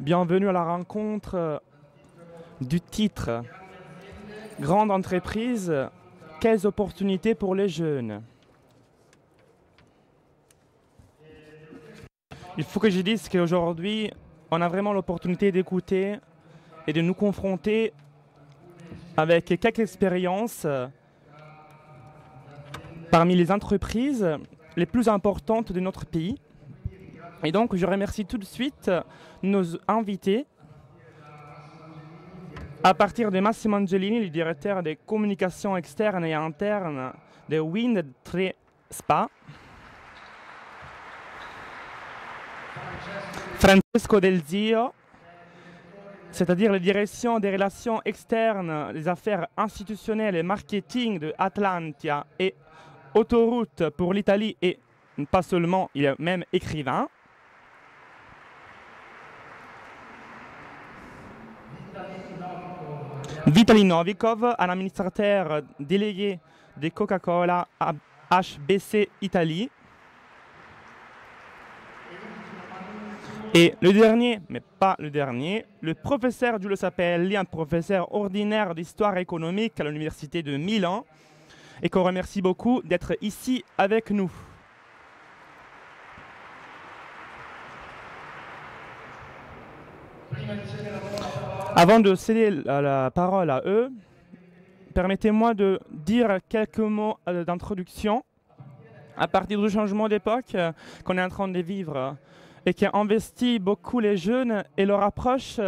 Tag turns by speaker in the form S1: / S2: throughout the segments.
S1: Bienvenue à la rencontre du titre Grande entreprise, quelles opportunités pour les jeunes? Il faut que je dise qu'aujourd'hui, on a vraiment l'opportunité d'écouter et de nous confronter avec quelques expériences parmi les entreprises les plus importantes de notre pays. Et donc, je remercie tout de suite nos invités. À partir de Massimo Angelini, le directeur des communications externes et internes de Wind3 Spa. Francesco Del Zio, c'est-à-dire la direction des relations externes, des affaires institutionnelles et marketing de Atlantia et Autoroute pour l'Italie, et pas seulement, il est même écrivain. Vitaly Novikov, un administrateur délégué de Coca-Cola HBC Italie. Et le dernier, mais pas le dernier, le professeur Giulio Sapelli, un professeur ordinaire d'histoire économique à l'université de Milan, et qu'on remercie beaucoup d'être ici avec nous. Avant de céder la parole à eux, permettez-moi de dire quelques mots d'introduction à partir du changement d'époque qu'on est en train de vivre et qui investit beaucoup les jeunes et leur approche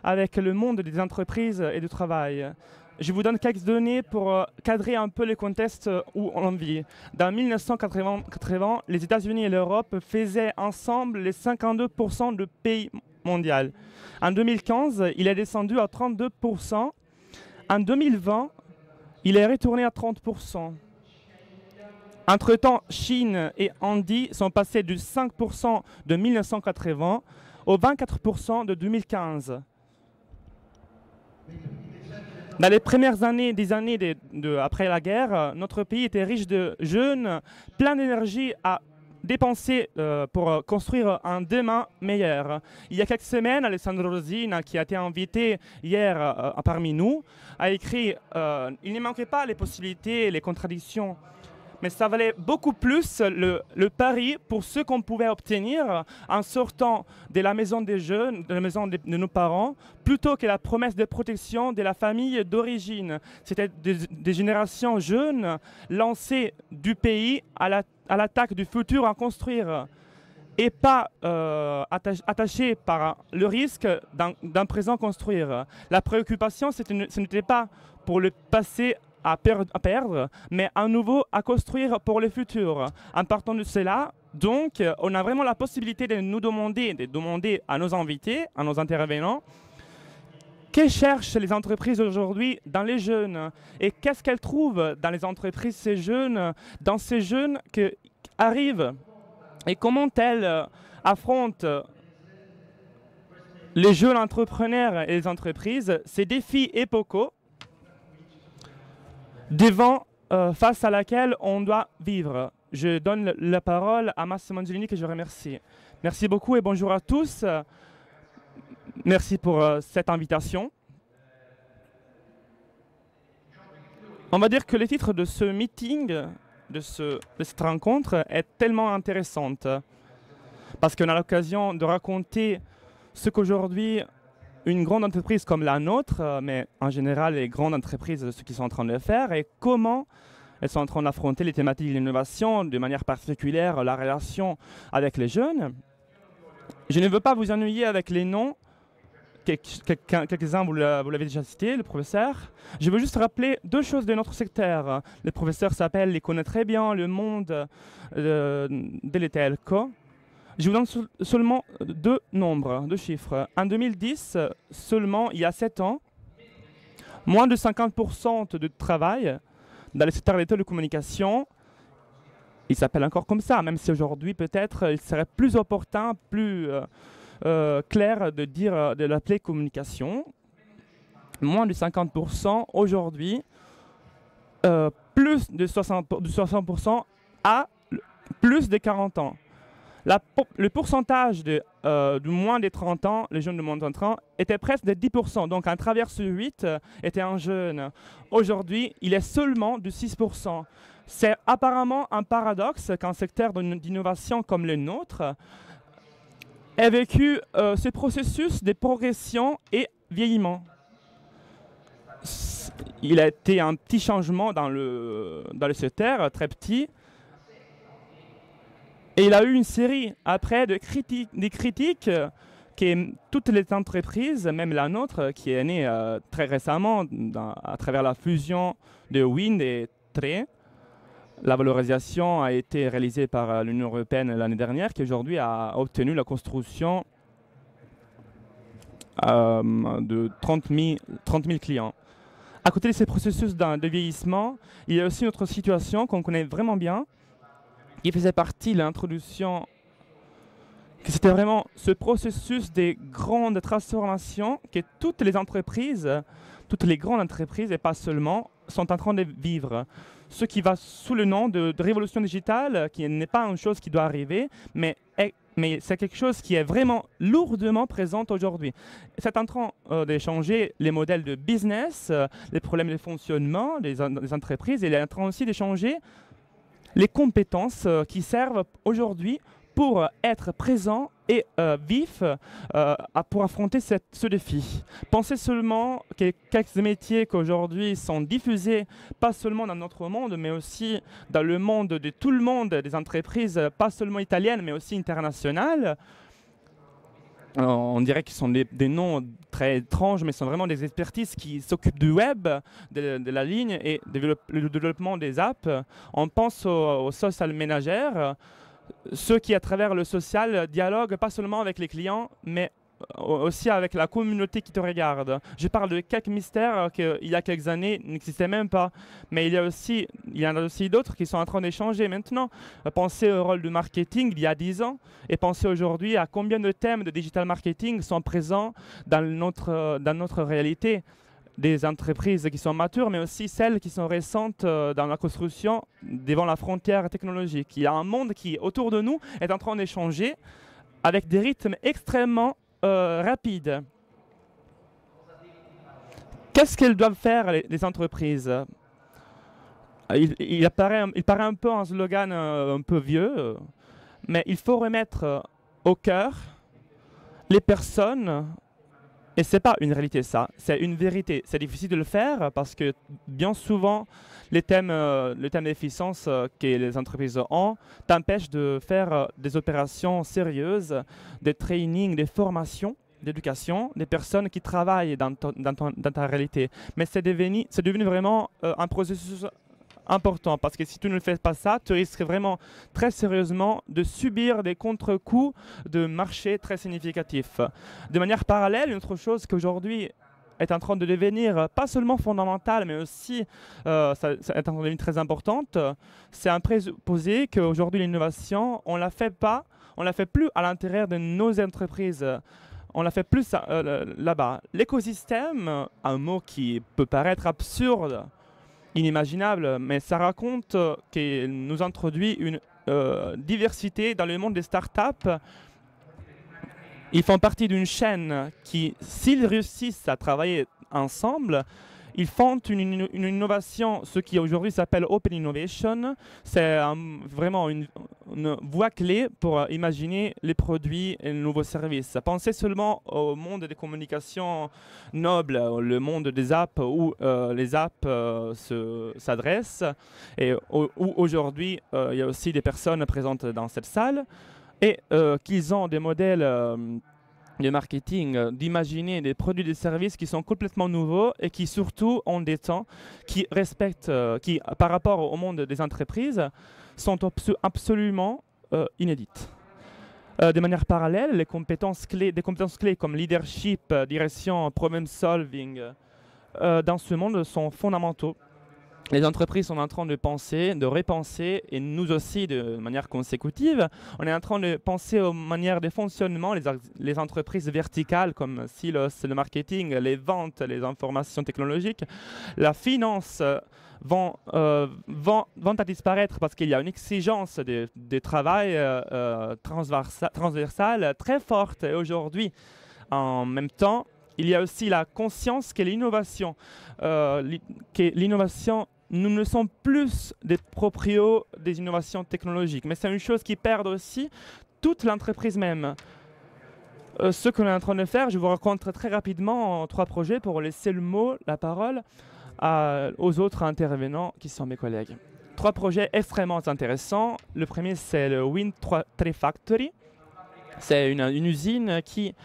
S1: avec le monde des entreprises et du travail. Je vous donne quelques données pour cadrer un peu le contexte où on vit. Dans 1980, les États-Unis et l'Europe faisaient ensemble les 52% du PIB mondial. En 2015, il est descendu à 32%. En 2020, il est retourné à 30%. Entre-temps, Chine et Inde sont passés du 5% de 1980 au 24% de 2015. Dans les premières années, après la guerre, notre pays était riche de jeunes, plein d'énergie à dépenser pour construire un demain meilleur. Il y a quelques semaines, Alessandro Rosina, qui a été invité hier parmi nous, a écrit il ne manquait pas les possibilités, les contradictions, mais ça valait beaucoup plus le pari pour ce qu'on pouvait obtenir en sortant de la maison des jeunes, de la maison de nos parents, plutôt que la promesse de protection de la famille d'origine. C'était des générations jeunes lancées du pays à l'attaque du futur à construire et pas attachées par le risque d'un présent construire. La préoccupation, ce n'était pas pour le passé à perdre, mais à nouveau à construire pour le futur. En partant de cela, donc, on a vraiment la possibilité de nous demander à nos invités, à nos intervenants, que cherchent les entreprises aujourd'hui dans les jeunes et qu'est-ce qu'elles trouvent dans les entreprises dans ces jeunes qui arrivent et comment elles affrontent les jeunes entrepreneurs et les entreprises, ces défis épocaux face à laquelle on doit vivre. Je donne la parole à Massimo Angelini, que je remercie. Merci beaucoup et bonjour à tous. Merci pour cette invitation. On va dire que le titre de ce meeting, de cette rencontre, est tellement intéressante parce qu'on a l'occasion de raconter ce qu'aujourd'hui une grande entreprise comme la nôtre, mais en général les grandes entreprises, ce qu'ils sont en train de faire et comment elles sont en train d'affronter les thématiques de l'innovation, de manière particulière la relation avec les jeunes. Je ne veux pas vous ennuyer avec les noms, quelques-uns vous l'avez déjà cité, le professeur. Je veux juste rappeler deux choses de notre secteur. Le professeur s'appelle, il connaît très bien le monde de l'ETLCO. Je vous donne seulement deux chiffres. En 2010, seulement il y a 7 ans, moins de 50% de travail dans le secteur de la télécommunication, il s'appelle encore comme ça, même si aujourd'hui peut-être il serait plus opportun, plus clair de l'appeler communication. Moins de 50% aujourd'hui, plus de 60% à plus de 40 ans. Le pourcentage de moins de 30 ans, les jeunes de moins de 30 ans, était presque de 10%. Donc un travers sur 8 était un jeune. Aujourd'hui, il est seulement de 6%. C'est apparemment un paradoxe qu'un secteur d'innovation comme le nôtre ait vécu ce processus de progression et vieillement. Il a été un petit changement dans le secteur, très petit. Et il a eu une série après des critiques que toutes les entreprises, même la nôtre, qui est née très récemment à travers la fusion de Wind et Tre. La valorisation a été réalisée par l'Union européenne l'année dernière, qui aujourd'hui a obtenu la construction de 30 000 clients. À côté de ces processus de vieillissement, il y a aussi une autre situation qu'on connaît vraiment bien, qui faisait partie de l'introduction, que c'était vraiment ce processus des grandes transformations que toutes les grandes entreprises, et pas seulement, sont en train de vivre. Ce qui va sous le nom de révolution digitale, qui n'est pas une chose qui doit arriver, mais c'est quelque chose qui est vraiment lourdement présent aujourd'hui. C'est en train de changer les modèles de business, les problèmes de fonctionnement des entreprises, et il est en train aussi de changer les compétences qui servent aujourd'hui pour être présent et vif pour affronter ce défi. Pensez seulement que quelques métiers qu'aujourd'hui sont diffusés, pas seulement dans notre monde, mais aussi dans le monde de tout le monde, des entreprises, pas seulement italiennes, mais aussi internationales. On dirait qu'ils sont des noms très étranges, mais ce sont vraiment des expertises qui s'occupent du web, de la ligne et du développement des apps. On pense aux social ménagères, ceux qui, à travers le social, dialoguent pas seulement avec les clients, mais aussi avec la communauté qui te regarde. Je parle de quelques mystères qu'il y a quelques années n'existaient même pas, mais il y en a aussi d'autres qui sont en train d'échanger maintenant. Pensez au rôle du marketing il y a 10 ans et pensez aujourd'hui à combien de thèmes de digital marketing sont présents dans notre réalité. Des entreprises qui sont matures, mais aussi celles qui sont récentes dans la construction devant la frontière technologique. Il y a un monde qui, autour de nous, est en train d'échanger avec des rythmes extrêmement rapides. Qu'est-ce qu'elles doivent faire, les entreprises ? Il paraît un peu un slogan un peu vieux, mais il faut remettre au cœur les personnes. Et ce n'est pas une réalité, ça, c'est une vérité. C'est difficile de le faire parce que bien souvent, les thèmes d'efficience que les entreprises ont t'empêchent de faire des opérations sérieuses, des trainings, des formations, d'éducation, des personnes qui travaillent dans ta réalité. Mais c'est devenu vraiment un processus important parce que si tu ne fais pas ça, tu risques vraiment très sérieusement de subir des contre-coups de marché très significatifs. De manière parallèle, une autre chose qu'aujourd'hui est en train de devenir pas seulement fondamentale, mais aussi ça est en train de devenir très importante, c'est un présupposé qu'aujourd'hui l'innovation, on la fait plus à l'intérieur de nos entreprises. On la fait plus là-bas. L'écosystème, un mot qui peut paraître absurde, inimaginable, mais ça raconte qu'il nous introduit une diversité dans le monde des startups. Ils font partie d'une chaîne qui, s'ils réussissent à travailler ensemble, ils font une innovation, ce qui aujourd'hui s'appelle Open Innovation. C'est vraiment une voie clé pour imaginer les produits et les nouveaux services. Pensez seulement au monde des communications nobles, le monde des apps où les apps s'adressent et où aujourd'hui il y a aussi des personnes présentes dans cette salle et qu'ils ont des modèles de marketing, d'imaginer des produits et des services qui sont complètement nouveaux et qui surtout ont des temps qui respectent, qui par rapport au monde des entreprises sont absolument inédites. De manière parallèle, des compétences clés comme leadership, direction, problem solving, dans ce monde sont fondamentaux. Les entreprises sont en train de penser, de repenser, et nous aussi de manière consécutive. On est en train de penser aux manières de fonctionnement, les entreprises verticales comme silos, le marketing, les ventes, les informations technologiques, la finance vont à disparaître parce qu'il y a une exigence de travail transversale très forte aujourd'hui. En même temps, il y a aussi la conscience que l'innovation, nous ne sommes plus des proprios des innovations technologiques, mais c'est une chose qui perd aussi toute l'entreprise même. Ce que l'on est en train de faire, je vous raconte très rapidement en 3 projets pour laisser la parole aux autres intervenants qui sont mes collègues. 3 projets extrêmement intéressants. Le premier, c'est le Wind Tree Factory. C'est une usine qui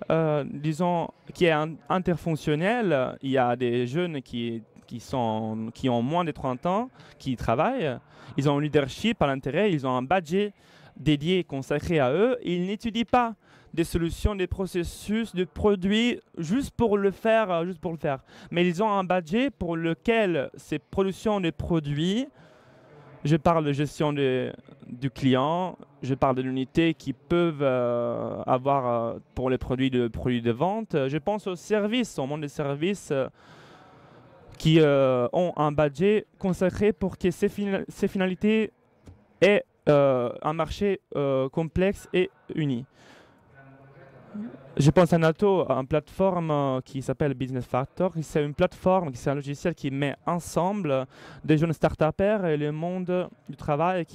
S1: est interfonctionnelle. Il y a des jeunes qui ont moins de 30 ans, qui travaillent. Ils ont un leadership à l'intérieur, ils ont un budget dédié, consacré à eux. Ils n'étudient pas des solutions, des processus, des produits juste pour le faire. Mais ils ont un budget pour lequel ces productions de produits, je parle de gestion du client, je parle de l'unité qu'ils peuvent avoir pour les produits de vente. Je pense aux services, au monde des services qui ont un budget consacré pour que ces finalités aient un marché complexe et uni. Je pense à Nato, une plateforme qui s'appelle Business Factor. C'est une plateforme, c'est un logiciel qui met ensemble des jeunes start-upers et le monde du travail.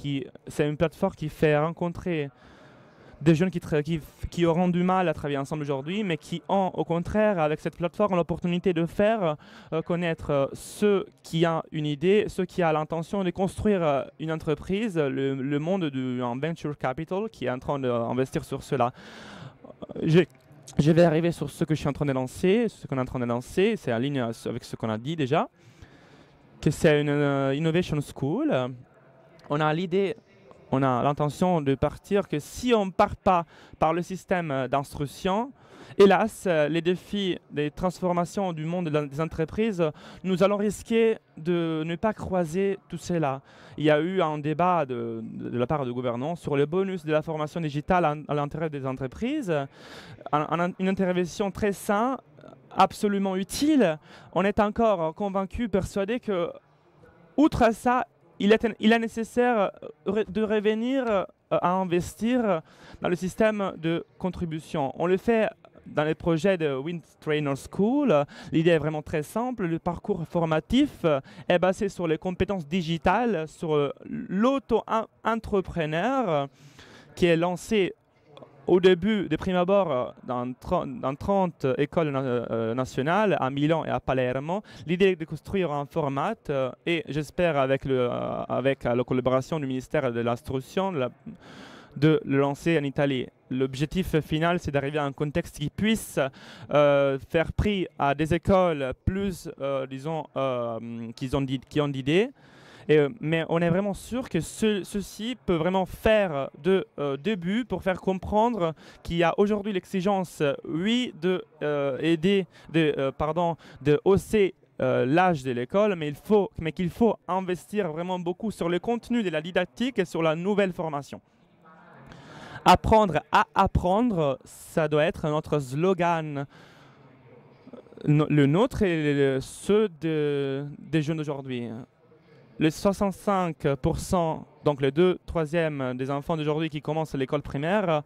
S1: C'est une plateforme qui fait rencontrer des jeunes qui auront du mal à travailler ensemble aujourd'hui, mais qui ont au contraire, avec cette plateforme, l'opportunité de faire connaître ceux qui ont une idée, ceux qui ont l'intention de construire une entreprise, le monde du venture capital qui est en train d'investir sur cela. Je vais arriver sur ce que je suis en train de lancer, ce qu'on est en train de lancer, c'est en ligne avec ce qu'on a dit déjà, que c'est une innovation school. On a l'idée, on a l'intention de partir que si on ne part pas par le système d'instruction, hélas, les défis des transformations du monde des entreprises, nous allons risquer de ne pas croiser tout cela. Il y a eu un débat de la part du gouvernement sur le bonus de la formation digitale à l'intérieur des entreprises, une intervention très saine, absolument utile. On est encore convaincus, persuadés que, outre ça, il est nécessaire de revenir à investir dans le système de contribution. On le fait dans les projets de Wind Trainer School. L'idée est vraiment très simple. Le parcours formatif est basé sur les compétences digitales, sur l'auto-entrepreneur qui est lancé au début, de prime abord, dans 30 écoles nationales, à Milan et à Palermo. L'idée est de construire un format et j'espère avec la collaboration du ministère de l'Instruction de le lancer en Italie. L'objectif final, c'est d'arriver à un contexte qui puisse faire prix à des écoles plus, disons, qui ont d'idées. Mais on est vraiment sûr que ceci peut vraiment faire de début pour faire comprendre qu'il y a aujourd'hui l'exigence, oui, de hausser l'âge de l'école, mais qu'il faut investir vraiment beaucoup sur le contenu de la didactique et sur la nouvelle formation. Apprendre à apprendre, ça doit être notre slogan. Le nôtre et ceux des jeunes d'aujourd'hui. Les 65%, donc les 2/3 des enfants d'aujourd'hui qui commencent l'école primaire,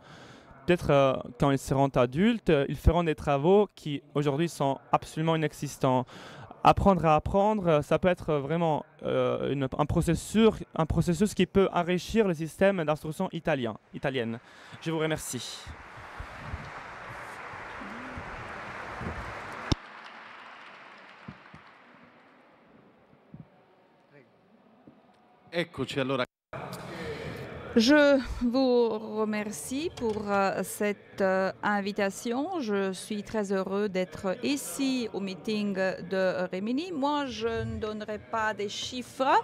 S1: peut-être quand ils seront adultes, ils feront des travaux qui aujourd'hui sont absolument inexistants. Apprendre à apprendre, ça peut être vraiment un processus qui peut enrichir le système d'instruction italienne. Je vous remercie.
S2: Eccoci allora.
S3: Je vous remercie pour cette invitation. Je suis très heureux d'être ici au meeting de Rimini. Moi, je ne donnerai pas des chiffres.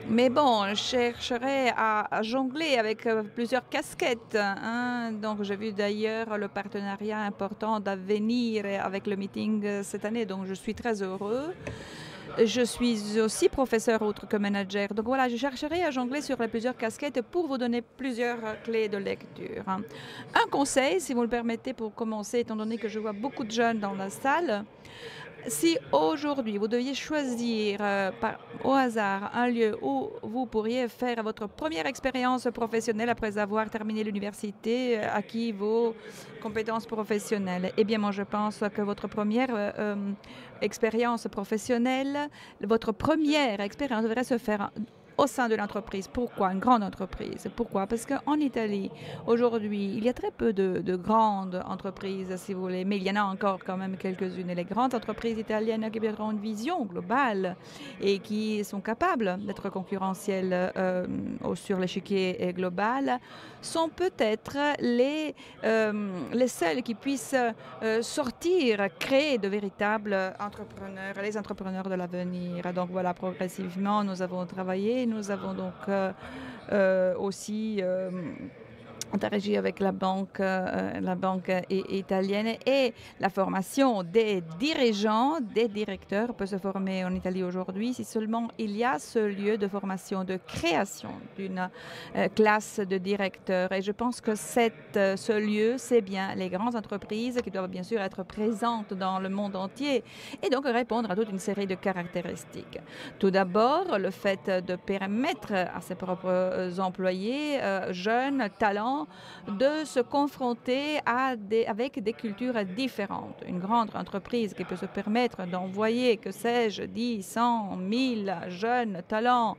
S3: Mais bon, je chercherai à jongler avec plusieurs casquettes, hein. Donc, j'ai vu d'ailleurs le partenariat important d'avenir avec le meeting cette année. Donc, je suis très heureux. Je suis aussi professeur autre que manager. Donc voilà, je chercherai à jongler sur les plusieurs casquettes pour vous donner plusieurs clés de lecture. Un conseil, si vous le permettez, pour commencer, étant donné que je vois beaucoup de jeunes dans la salle. Si aujourd'hui vous deviez choisir au hasard un lieu où vous pourriez faire votre première expérience professionnelle après avoir terminé l'université, acquis vos compétences professionnelles, eh bien moi je pense que votre première expérience professionnelle, votre première expérience devrait se faire au sein de l'entreprise. Pourquoi une grande entreprise? Pourquoi? Parce qu'en Italie, aujourd'hui, il y a très peu de grandes entreprises, si vous voulez, mais il y en a encore quand même quelques-unes. Et les grandes entreprises italiennes qui ont une vision globale et qui sont capables d'être concurrentielles sur l'échiquier global sont peut-être les seuls qui puissent sortir, créer de véritables entrepreneurs, les entrepreneurs de l'avenir. Donc voilà, progressivement, nous avons travaillé. Nous avons donc aussi interagi avec la banque italienne et la formation des dirigeants, des directeurs peut se former en Italie aujourd'hui si seulement il y a ce lieu de formation, de création d'une classe de directeurs. Et je pense que ce lieu, c'est bien les grandes entreprises qui doivent bien sûr être présentes dans le monde entier et donc répondre à toute une série de caractéristiques. Tout d'abord, le fait de permettre à ses propres employés, jeunes, talents, de se confronter avec des cultures différentes. Une grande entreprise qui peut se permettre d'envoyer, que sais-je, 10, 100, 1000 jeunes talents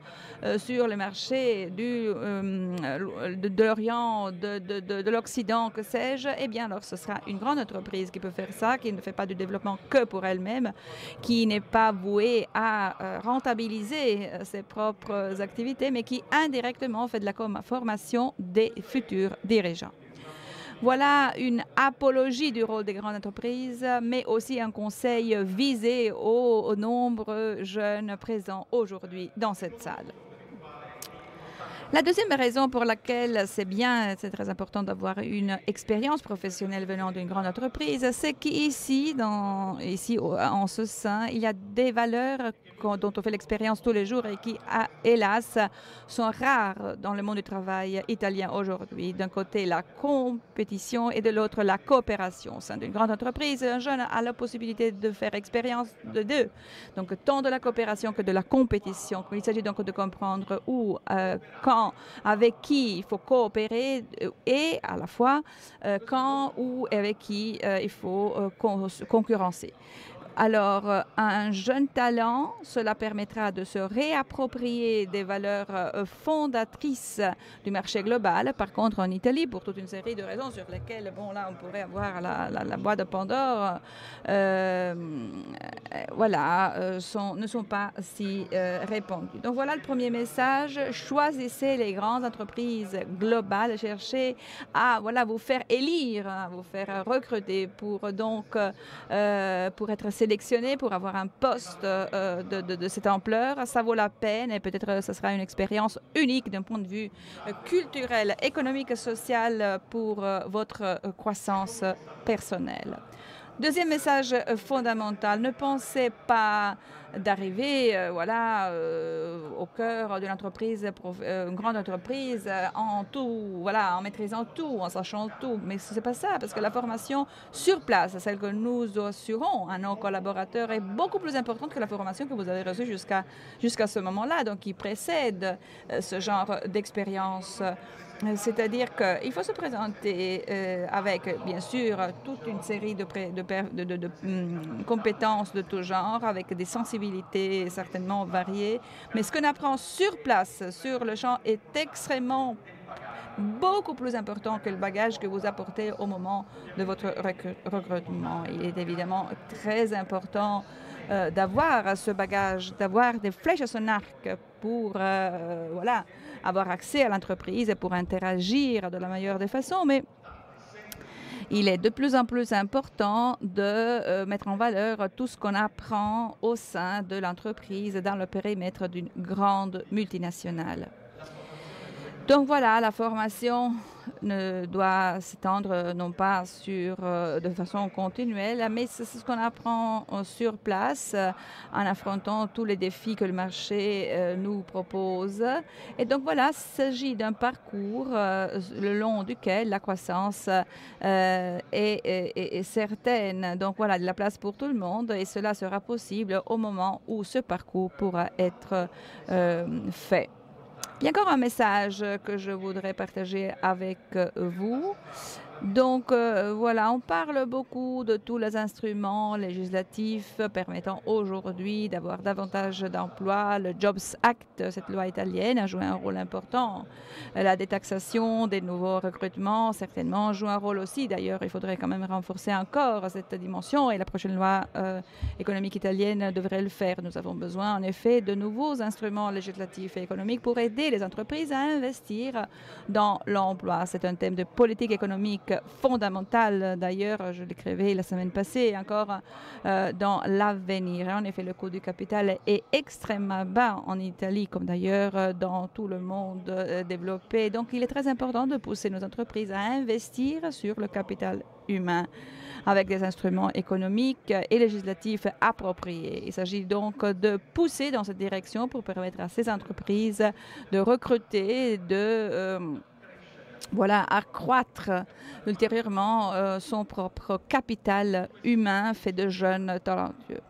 S3: sur le marché de l'Orient, de l'Occident, que sais-je, eh bien alors ce sera une grande entreprise qui peut faire ça, qui ne fait pas du développement que pour elle-même, qui n'est pas vouée à rentabiliser ses propres activités, mais qui indirectement fait de la formation des futurs dirigeants. Voilà une apologie du rôle des grandes entreprises, mais aussi un conseil visé aux nombreux jeunes présents aujourd'hui dans cette salle. La deuxième raison pour laquelle c'est très important d'avoir une expérience professionnelle venant d'une grande entreprise, c'est qu'ici, en ce sein, il y a des valeurs dont on fait l'expérience tous les jours et qui, hélas, sont rares dans le monde du travail italien aujourd'hui. D'un côté, la compétition et de l'autre, la coopération. Au sein d'une grande entreprise, un jeune a la possibilité de faire expérience de deux. Donc, tant de la coopération que de la compétition. Il s'agit donc de comprendre où, quand, avec qui il faut coopérer et à la fois quand ou avec qui il faut concurrencer. Alors, un jeune talent, cela permettra de se réapproprier des valeurs fondatrices du marché global. Par contre, en Italie, pour toute une série de raisons sur lesquelles, bon, là, on pourrait avoir la boîte de Pandore, ne sont pas si répandues. Donc, voilà le premier message. Choisissez les grandes entreprises globales. Cherchez à, vous faire élire, vous faire recruter pour être sélectionné pour avoir un poste de cette ampleur. Ça vaut la peine et peut-être ce sera une expérience unique d'un point de vue culturel, économique et social pour votre croissance personnelle. Deuxième message fondamental, ne pensez pas d'arriver au cœur d'une entreprise, une grande entreprise, en maîtrisant tout, en sachant tout. Mais ce n'est pas ça, parce que la formation sur place, celle que nous assurons à nos collaborateurs, est beaucoup plus importante que la formation que vous avez reçue jusqu'à ce moment-là, donc qui précède ce genre d'expérience. C'est-à-dire qu'il faut se présenter avec, bien sûr, toute une série de compétences de tout genre, avec des sensibilités certainement variées. Mais ce qu'on apprend sur place, sur le champ, est extrêmement beaucoup plus important que le bagage que vous apportez au moment de votre recrutement. Il est évidemment très important d'avoir ce bagage, d'avoir des flèches à son arc pour avoir accès à l'entreprise et pour interagir de la meilleure des façons. Mais Il est de plus en plus important de mettre en valeur tout ce qu'on apprend au sein de l'entreprise dans le périmètre d'une grande multinationale. Donc voilà, la formation doit s'étendre non pas de façon continuelle, mais c'est ce qu'on apprend sur place en affrontant tous les défis que le marché nous propose. Et donc voilà, il s'agit d'un parcours le long duquel la croissance est certaine. Donc voilà, de la place pour tout le monde et cela sera possible au moment où ce parcours pourra être fait. Il y a encore un message que je voudrais partager avec vous. Donc voilà, on parle beaucoup de tous les instruments législatifs permettant aujourd'hui d'avoir davantage d'emplois. Le Jobs Act, cette loi italienne, a joué un rôle important. La détaxation des nouveaux recrutements, certainement, joue un rôle aussi. D'ailleurs, il faudrait quand même renforcer encore cette dimension et la prochaine loi économique italienne devrait le faire. Nous avons besoin, en effet, de nouveaux instruments législatifs et économiques pour aider les entreprises à investir dans l'emploi. C'est un thème de politique économique fondamentale. D'ailleurs, je l'écrivais la semaine passée, encore dans l'avenir. En effet, le coût du capital est extrêmement bas en Italie, comme d'ailleurs dans tout le monde développé. Donc, il est très important de pousser nos entreprises à investir sur le capital humain avec des instruments économiques et législatifs appropriés. Il s'agit donc de pousser dans cette direction pour permettre à ces entreprises de recruter, accroître ultérieurement son propre capital humain fait de jeunes talentueux.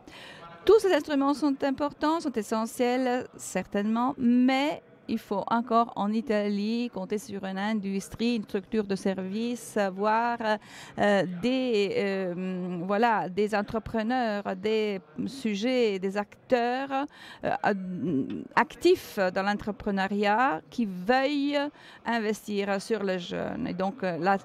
S3: Tous ces instruments sont importants, sont essentiels, certainement, mais il faut encore en Italie compter sur une industrie, une structure de services, voire des entrepreneurs, des sujets, des acteurs actifs dans l'entrepreneuriat qui veuillent investir sur les jeunes. Et donc la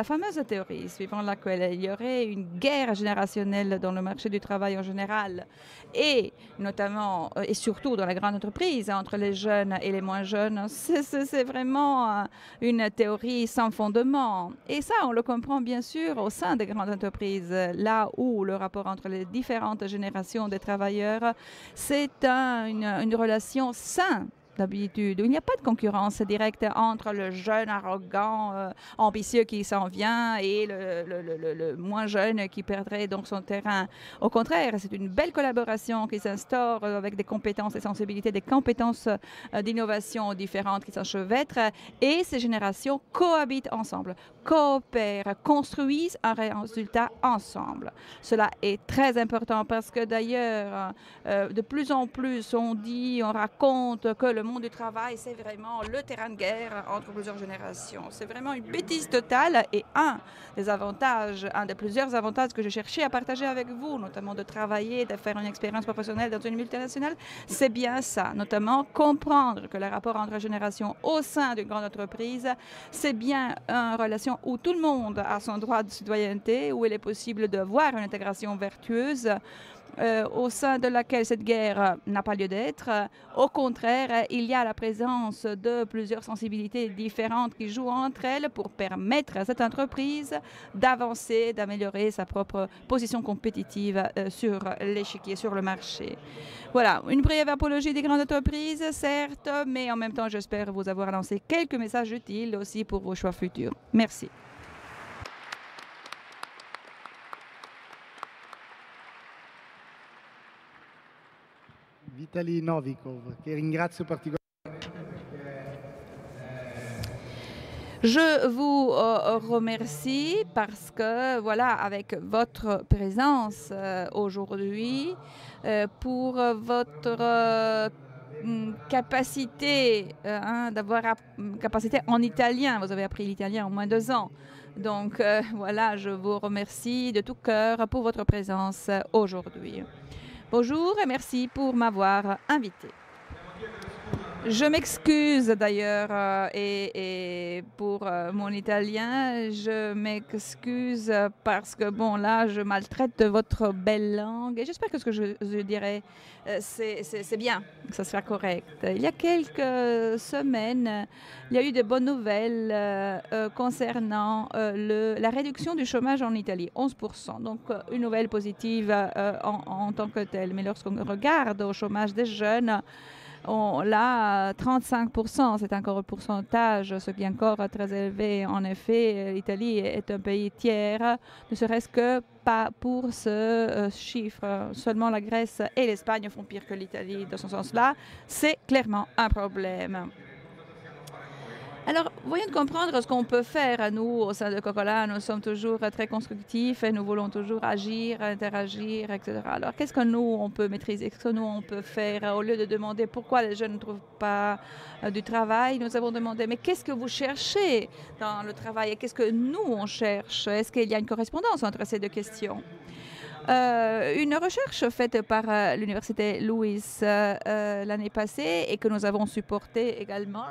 S3: fameuse théorie suivant laquelle il y aurait une guerre générationnelle dans le marché du travail en général et notamment et surtout dans la grande entreprise entre les jeunes et les moins jeunes, c'est vraiment une théorie sans fondement. Et ça, on le comprend bien sûr au sein des grandes entreprises, là où le rapport entre les différentes générations des travailleurs, c'est une relation saine. D'habitude, il n'y a pas de concurrence directe entre le jeune arrogant, ambitieux qui s'en vient et le moins jeune qui perdrait donc son terrain. Au contraire, c'est une belle collaboration qui s'instaure avec des compétences et sensibilités, des compétences d'innovation différentes qui s'enchevêtrent et ces générations cohabitent ensemble, coopèrent, construisent un résultat ensemble. Cela est très important parce que d'ailleurs, de plus en plus, on raconte que le monde du travail, c'est vraiment le terrain de guerre entre plusieurs générations. C'est vraiment une bêtise totale et un des plusieurs avantages que je cherchais à partager avec vous, notamment de travailler, de faire une expérience professionnelle dans une multinationale, c'est bien ça, notamment comprendre que le rapport entre générations au sein d'une grande entreprise, c'est bien une relation où tout le monde a son droit de citoyenneté, où il est possible de voir une intégration vertueuse au sein de laquelle cette guerre n'a pas lieu d'être. Au contraire, il y a la présence de plusieurs sensibilités différentes qui jouent entre elles pour permettre à cette entreprise d'avancer, d'améliorer sa propre position compétitive sur l'échiquier, sur le marché. Voilà, une brève apologie des grandes entreprises, certes, mais en même temps, j'espère vous avoir lancé quelques messages utiles aussi pour vos choix futurs. Merci.
S2: Vitaly Novikov, che ringrazio particolarmente.
S3: Je vous remercie parce que, voilà, avec votre présence aujourd'hui, pour votre capacité capacité en italien. Vous avez appris l'italien en moins de 2 ans. Donc, voilà, je vous remercie de tout cœur pour votre présence aujourd'hui. Bonjour et merci pour m'avoir invité. Je m'excuse d'ailleurs et pour mon italien, je m'excuse parce que bon là je maltraite votre belle langue et j'espère que ce que je dirai c'est bien, que ça sera correct. Il y a quelques semaines, il y a eu de bonnes nouvelles concernant la réduction du chômage en Italie, 11%. Donc une nouvelle positive en tant que telle. Mais lorsqu'on regarde au chômage des jeunes, là, 35%, c'est encore un pourcentage, ce qui est encore très élevé. En effet, l'Italie est un pays tiers, ne serait-ce que pas pour ce chiffre. Seulement la Grèce et l'Espagne font pire que l'Italie dans ce sens-là. C'est clairement un problème. Alors, voyons de comprendre ce qu'on peut faire. Nous, au sein de Coca-Cola, nous sommes toujours très constructifs et nous voulons toujours agir, interagir, etc. Alors, qu'est-ce que nous, on peut maîtriser? Qu'est-ce que nous, on peut faire? Au lieu de demander pourquoi les jeunes ne trouvent pas du travail, nous avons demandé, mais qu'est-ce que vous cherchez dans le travail et qu'est-ce que nous, on cherche? Est-ce qu'il y a une correspondance entre ces deux questions? Une recherche faite par l'Université Louis l'année passée et que nous avons supportée également.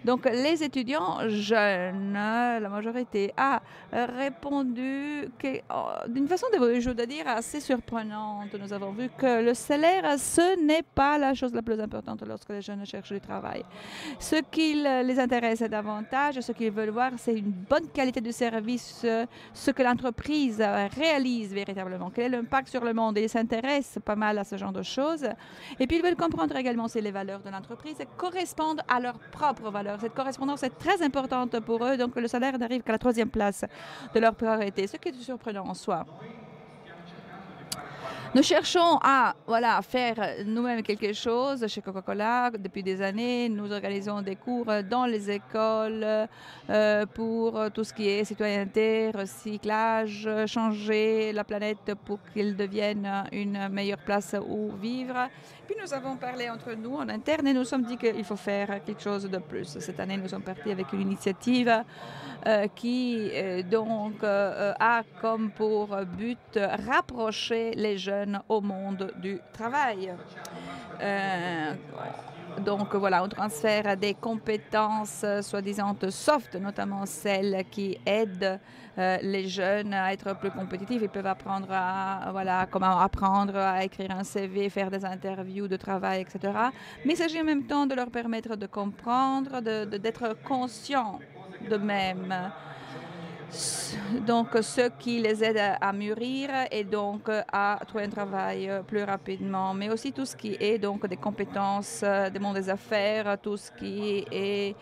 S3: Donc, les étudiants jeunes, la majorité, a répondu d'une façon, je dois dire, assez surprenante. Nous avons vu que le salaire, ce n'est pas la chose la plus importante lorsque les jeunes cherchent du travail. Ce qui les intéresse davantage, ce qu'ils veulent voir, c'est une bonne qualité de service, ce que l'entreprise réalise véritablement, quel est l'impact sur le monde. Ils s'intéressent pas mal à ce genre de choses. Et puis, ils veulent comprendre également si les valeurs de l'entreprise correspondent à leurs propres valeurs. Cette correspondance est très importante pour eux, donc le salaire n'arrive qu'à la 3e place de leur priorité, ce qui est surprenant en soi. Nous cherchons à faire nous-mêmes quelque chose chez Coca-Cola. Depuis des années, nous organisons des cours dans les écoles pour tout ce qui est citoyenneté, recyclage, changer la planète pour qu'elle devienne une meilleure place où vivre. Puis nous avons parlé entre nous en interne et nous sommes dit qu'il faut faire quelque chose de plus. Cette année, nous sommes partis avec une initiative qui a comme pour but rapprocher les jeunes au monde du travail. Donc voilà, on transfère des compétences soi-disant soft, notamment celles qui aident les jeunes à être plus compétitifs. Ils peuvent apprendre comment apprendre à écrire un CV, faire des interviews de travail, etc. Mais il s'agit en même temps de leur permettre de comprendre, d'être conscients d'eux-mêmes. Donc, ce qui les aide à mûrir et donc à trouver un travail plus rapidement, mais aussi tout ce qui est donc des compétences du monde des affaires, tout ce qui est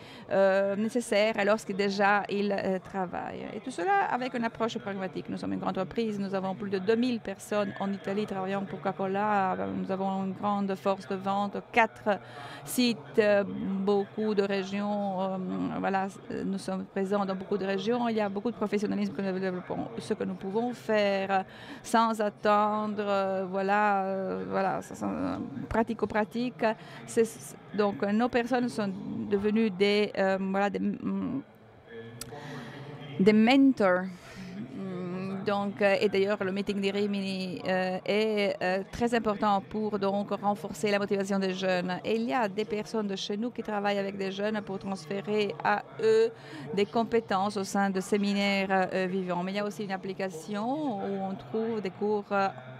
S3: nécessaire lorsqu'ils déjà ils travaillent. Et tout cela avec une approche pragmatique. Nous sommes une grande entreprise, nous avons plus de 2000 personnes en Italie travaillant pour Coca-Cola, nous avons une grande force de vente, 4 sites, beaucoup de régions, nous sommes présents dans beaucoup de régions, il y a beaucoup de professionnalisme que nous développons, ce que nous pouvons faire sans attendre, pratico-pratique. Donc, nos personnes sont devenues des mentors. Donc, et d'ailleurs, le meeting des Rimini est très important pour donc renforcer la motivation des jeunes. Et il y a des personnes de chez nous qui travaillent avec des jeunes pour transférer à eux des compétences au sein de séminaires vivants. Mais il y a aussi une application où on trouve des cours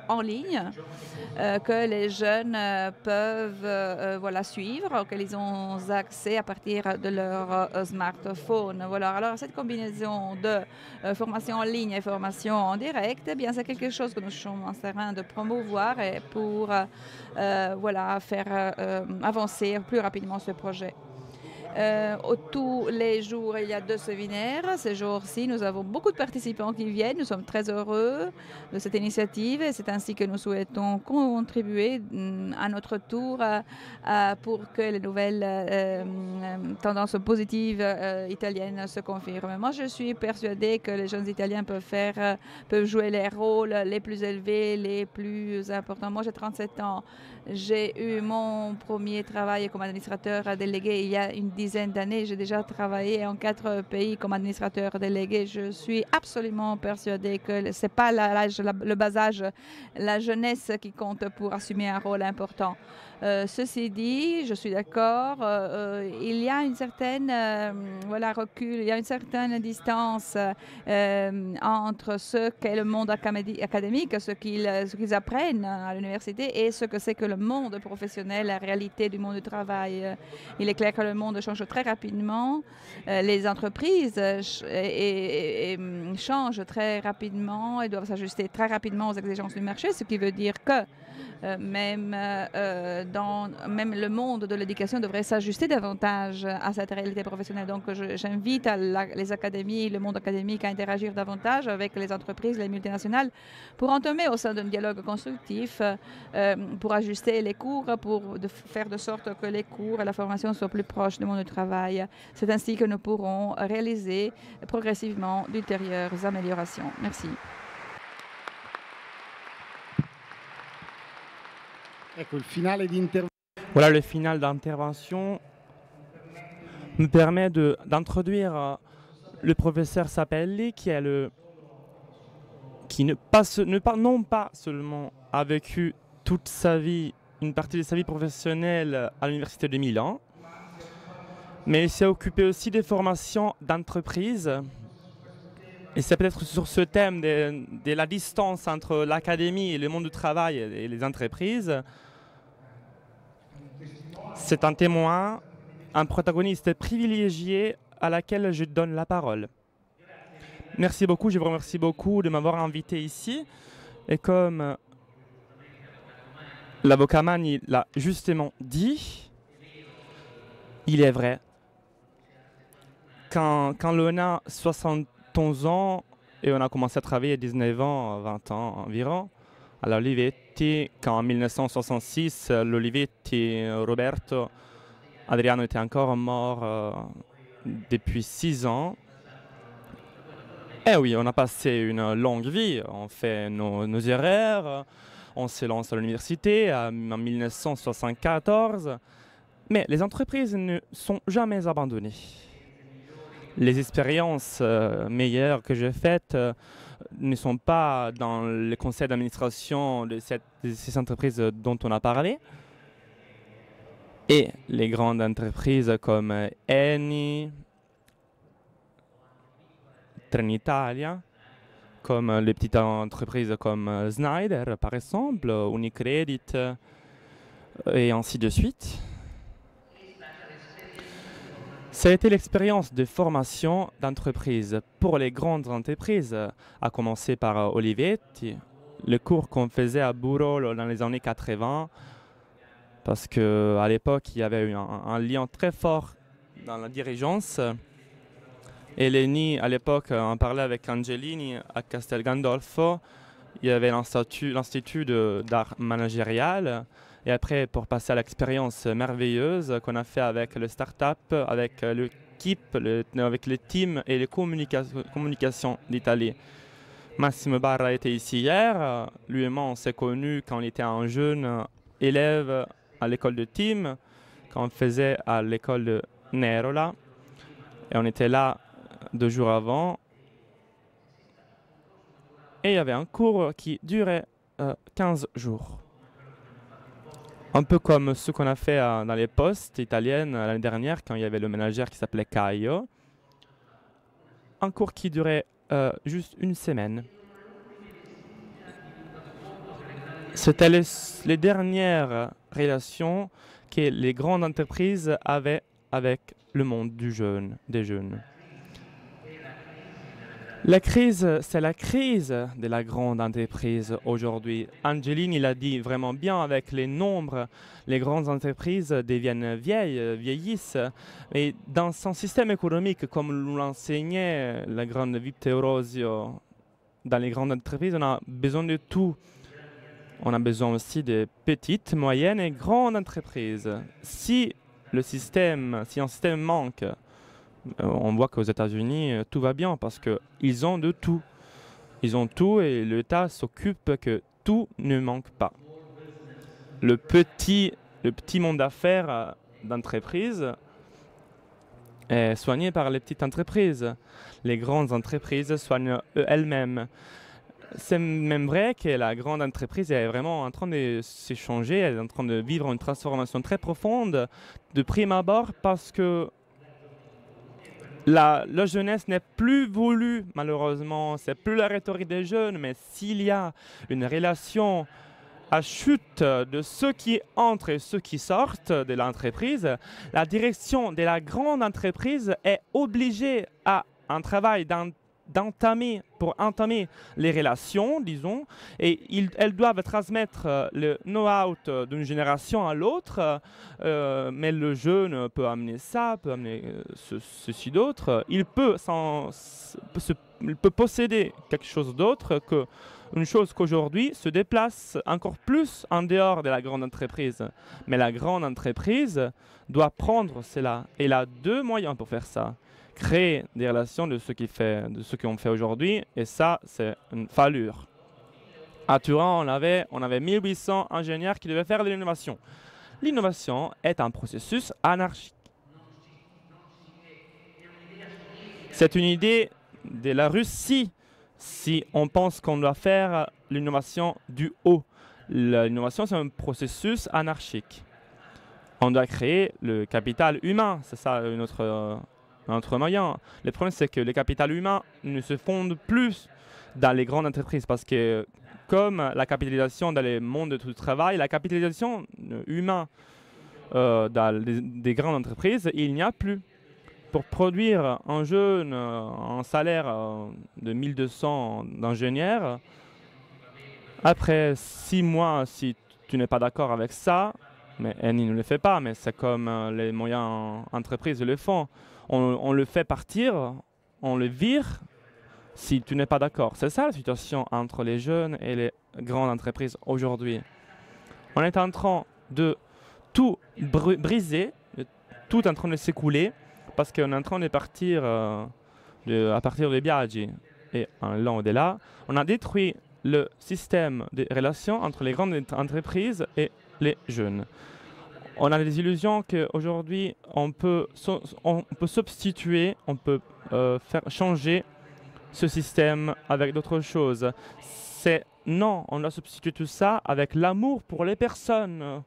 S3: en ligne que les jeunes peuvent suivre, auxquels ils ont accès à partir de leur smartphone. Voilà. Alors cette combinaison de formation en ligne et formation en direct, eh bien c'est quelque chose que nous sommes en train de promouvoir et pour faire avancer plus rapidement ce projet. Tous les jours, il y a 2 séminaires. Ces jours-ci, nous avons beaucoup de participants qui viennent. Nous sommes très heureux de cette initiative et c'est ainsi que nous souhaitons contribuer à notre tour pour que les nouvelles tendances positives italiennes se confirment. Moi, je suis persuadée que les jeunes Italiens peuvent jouer les rôles les plus élevés, les plus importants. Moi, j'ai 37 ans. J'ai eu mon premier travail comme administrateur délégué il y a une dizaine d'années. J'ai déjà travaillé en 4 pays comme administrateur délégué. Je suis absolument persuadée que ce n'est pas le bas âge, la jeunesse qui compte pour assumer un rôle important. Ceci dit, je suis d'accord, il y a une certaine recul, il y a une certaine distance entre ce qu'est le monde académique, ce qu'ils apprennent à l'université et ce que c'est que le monde professionnel, la réalité du monde du travail. Il est clair que le monde change très rapidement, les entreprises changent très rapidement et doivent s'ajuster très rapidement aux exigences du marché, ce qui veut dire que même le monde de l'éducation devrait s'ajuster davantage à cette réalité professionnelle. Donc, j'invite les académies, le monde académique à interagir davantage avec les entreprises, les multinationales, pour entamer au sein d'un dialogue constructif, pour ajuster les cours, pour faire de sorte que les cours et la formation soient plus proches du monde du travail. C'est ainsi que nous pourrons réaliser progressivement d'ultérieures améliorations. Merci.
S1: Voilà, le final d'intervention me permet d'introduire le professeur Sapelli, qui non pas seulement a vécu toute sa vie, une partie de sa vie professionnelle à l'Université de Milan, mais il s'est occupé aussi des formations d'entreprise. Et c'est peut-être sur ce thème de la distance entre l'académie et le monde du travail et les entreprises. C'est un témoin, un protagoniste privilégié à laquelle je donne la parole. Merci beaucoup, je vous remercie beaucoup de m'avoir invité ici. Et comme l'avocat Magni l'a justement dit, il est vrai, quand l'on a 71 ans et on a commencé à travailler à 19 ans, 20 ans environ, à l'Olivetti, quand en 1966, l'Olivetti, Roberto, Adriano était encore mort depuis 6 ans. Eh oui, on a passé une longue vie, on fait nos erreurs, on se lance à l'université en 1974, mais les entreprises ne sont jamais abandonnées. Les expériences meilleures que j'ai faites ne sont pas dans le conseil d'administration de ces entreprises dont on a parlé. Et les grandes entreprises comme Eni, Trenitalia, comme les petites entreprises comme Schneider, par exemple, Unicredit, et ainsi de suite. Ça a été l'expérience de formation d'entreprise pour les grandes entreprises, à commencer par Olivetti, le cours qu'on faisait à Burolo dans les années 80, parce qu'à l'époque, il y avait eu un lien très fort dans la dirigeance. Et Leni, à l'époque, en parlait avec Angelini à Castel Gandolfo. Il y avait l'Institut d'art managérial. Et après, pour passer à l'expérience merveilleuse qu'on a fait avec le start-up, avec l'équipe, avec les teams et les communications d'Italie. Massimo Barra était ici hier. Lui et moi, on s'est connus quand on était un jeune élève à l'école de team, quand on faisait à l'école de Nerola. Et on était là 2 jours avant. Et il y avait un cours qui durait 15 jours. Un peu comme ce qu'on a fait dans les postes italiennes l'année dernière, quand il y avait le manager qui s'appelait Caio. Un cours qui durait juste 1 semaine. C'était les dernières relations que les grandes entreprises avaient avec le monde des jeunes. La crise, c'est la crise de la grande entreprise aujourd'hui. Angelini l'a dit vraiment bien, avec les nombres, les grandes entreprises deviennent vieillissent. Et dans son système économique, comme nous l'enseignait la grande Vittorio Rosio, dans les grandes entreprises, on a besoin de tout. On a besoin aussi de petites, moyennes et grandes entreprises. Si un système manque, on voit qu'aux États-Unis, tout va bien parce qu'ils ont de tout. Ils ont tout et l'État s'occupe que tout ne manque pas. Le petit monde d'affaires d'entreprise est soigné par les petites entreprises. Les grandes entreprises soignent elles-mêmes. C'est même vrai que la grande entreprise est vraiment en train de s'échanger, elle est en train de vivre une transformation très profonde de prime abord parce que la jeunesse n'est plus voulue, malheureusement. C'est plus la rhétorique des jeunes, mais s'il y a une relation à chute de ceux qui entrent et ceux qui sortent de l'entreprise, la direction de la grande entreprise est obligée à un travail pour entamer les relations, disons, et elles doivent transmettre le know-how d'une génération à l'autre, mais le jeune peut amener ça, peut amener ceci d'autre. Il peut posséder quelque chose d'autre que une chose qu'aujourd'hui se déplace encore plus en dehors de la grande entreprise. Mais la grande entreprise doit prendre cela. Et elle a deux moyens pour faire ça. Créer des relations de ce qu'on fait aujourd'hui, et ça, c'est une falure. À Turin, on avait 1800 ingénieurs qui devaient faire de l'innovation. L'innovation est un processus anarchique. C'est une idée de la Russie si on pense qu'on doit faire l'innovation du haut. L'innovation, c'est un processus anarchique. On doit créer le capital humain, c'est ça notre moyen. Le problème, c'est que le capital humain ne se fonde plus dans les grandes entreprises parce que, comme la capitalisation dans les mondes du travail, la capitalisation humaine dans des grandes entreprises, il n'y a plus. Pour produire un jeune, un salaire de 1200 d'ingénieur, après 6 mois, si tu n'es pas d'accord avec ça, mais Eni ne le fait pas, mais c'est comme les moyens entreprises le font. On le fait partir, on le vire si tu n'es pas d'accord. C'est ça la situation entre les jeunes et les grandes entreprises aujourd'hui. On est en train de tout briser, tout est en train de s'écouler parce qu'on est en train de partir à partir de Biaggi et là au-delà. On a détruit le système de relations entre les grandes entreprises et les jeunes. On a des illusions qu'aujourd'hui, on peut substituer, on peut faire changer ce système avec d'autres choses. Non, on doit substituer tout ça avec l'amour pour les personnes.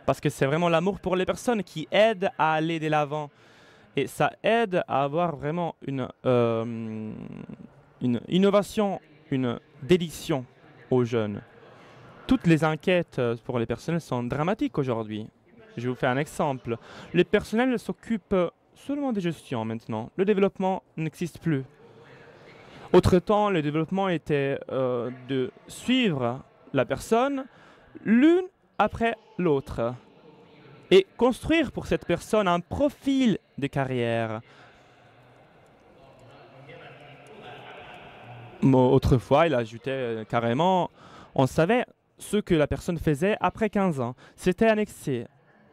S1: Parce que c'est vraiment l'amour pour les personnes qui aide à aller de l'avant. Et ça aide à avoir vraiment une innovation, une dédiction aux jeunes. Toutes les enquêtes pour les personnels sont dramatiques aujourd'hui. Je vous fais un exemple. Les personnels s'occupent seulement des gestions maintenant. Le développement n'existe plus. Autre temps, le développement était de suivre la personne l'une après l'autre et construire pour cette personne un profil de carrière. Autrefois, il ajoutait carrément, on savait ce que la personne faisait après 15 ans. C'était annexé.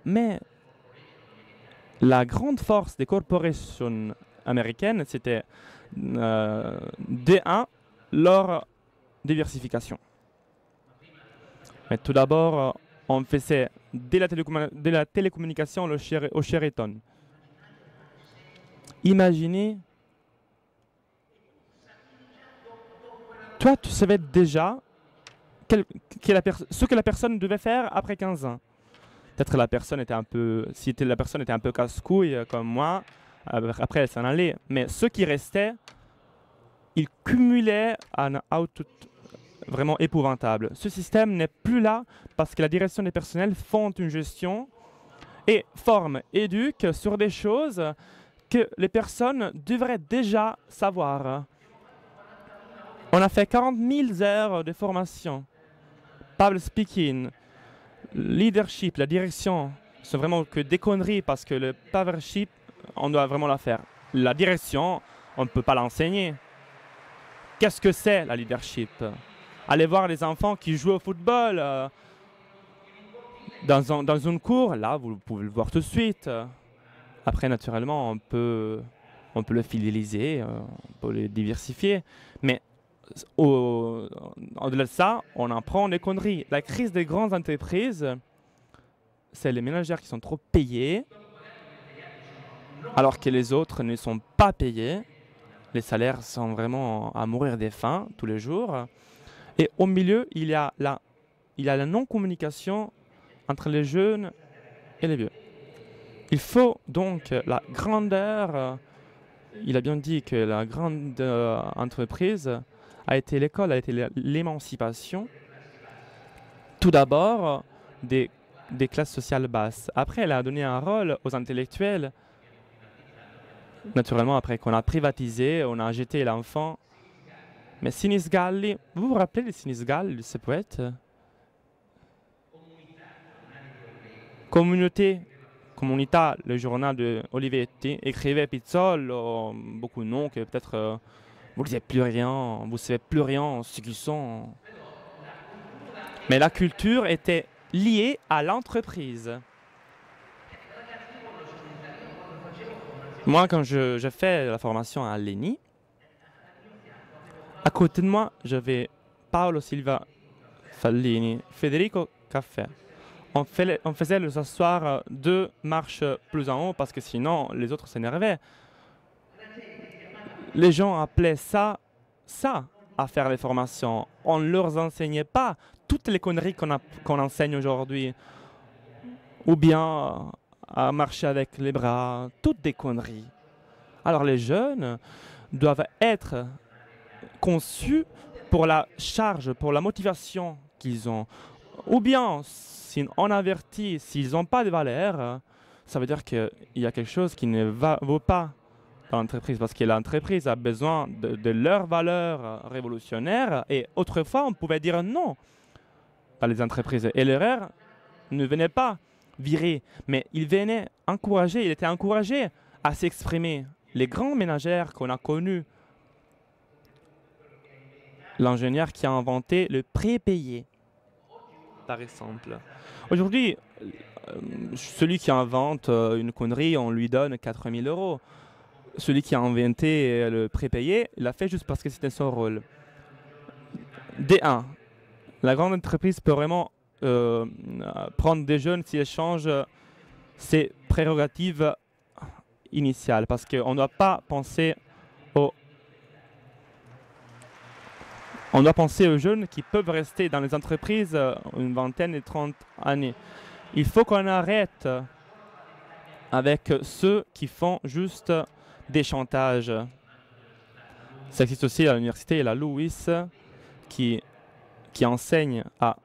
S1: Mais la grande force des corporations américaines, c'était D1, leur diversification. Mais tout d'abord, on faisait de la télécommunication au Sheraton. Imaginez, toi, tu savais déjà ce que la personne devait faire après 15 ans. Peut-être la personne était un peu, la personne était un peu casse-couille comme moi, après elle s'en allait. Mais ceux qui restaient, ils cumulaient un output vraiment épouvantable. Ce système n'est plus là parce que la direction des personnels font une gestion et forme, éduque sur des choses que les personnes devraient déjà savoir. On a fait 40 000 heures de formation. Public speaking, leadership, la direction, c'est vraiment que des conneries parce que le powership, on doit vraiment la faire. La direction, on ne peut pas l'enseigner. Qu'est-ce que c'est la leadership? Allez voir les enfants qui jouent au football dans une cour, là vous pouvez le voir tout de suite. Après, naturellement, on peut le fidéliser, on peut le diversifier, mais au-delà de ça, on en prend des conneries. La crise des grandes entreprises, c'est les ménagères qui sont trop payés, alors que les autres ne sont pas payés. Les salaires sont vraiment à mourir de faim tous les jours. Et au milieu, il y a la non-communication entre les jeunes et les vieux. Il faut donc la grandeur. Il a bien dit que la grande entreprise a été l'école, a été l'émancipation. Tout d'abord, des classes sociales basses. Après, elle a donné un rôle aux intellectuels. Naturellement, après qu'on a privatisé, on a jeté l'enfant. Mais Sinisgalli, vous vous rappelez de Sinisgalli, ce poète? Communauté, Comunità, le journal de Olivetti, écrivait Pizzolo, beaucoup de noms que peut-être vous ne disiez plus rien, vous ne savez plus rien, ce qu'ils sont. Mais la culture était liée à l'entreprise. Moi, quand je fais la formation à l'ENI, à côté de moi, j'avais Paolo Silva Fallini, Federico Caffè. On faisait le s'asseoir 2 marches plus en haut parce que sinon les autres s'énervaient. Les gens appelaient ça à faire les formations. On ne leur enseignait pas toutes les conneries qu'on enseigne aujourd'hui. Ou bien à marcher avec les bras, toutes des conneries. Alors les jeunes doivent être conçus pour la charge, pour la motivation qu'ils ont. Ou bien, si on avertit, s'ils n'ont pas de valeur, ça veut dire qu'il y a quelque chose qui ne vaut pas dans l'entreprise, parce que l'entreprise a besoin de leurs valeurs révolutionnaires. Et autrefois, on pouvait dire non à les entreprises. Et l'erreur ne venait pas virer, mais il était encouragé à s'exprimer. Les grands ménagères qu'on a connus, l'ingénieur qui a inventé le prépayé, par exemple. Aujourd'hui, celui qui invente une connerie, on lui donne 4 000 €. Celui qui a inventé le prépayé, il l'a fait juste parce que c'était son rôle. D1, la grande entreprise peut vraiment prendre des jeunes s'ils changent ses prérogatives initiales, parce qu'on ne doit pas penser on doit penser aux jeunes qui peuvent rester dans les entreprises une vingtaine et 30 années. Il faut qu'on arrête avec ceux qui font juste des chantages. Ça existe aussi à l'université, la Louis qui enseigne à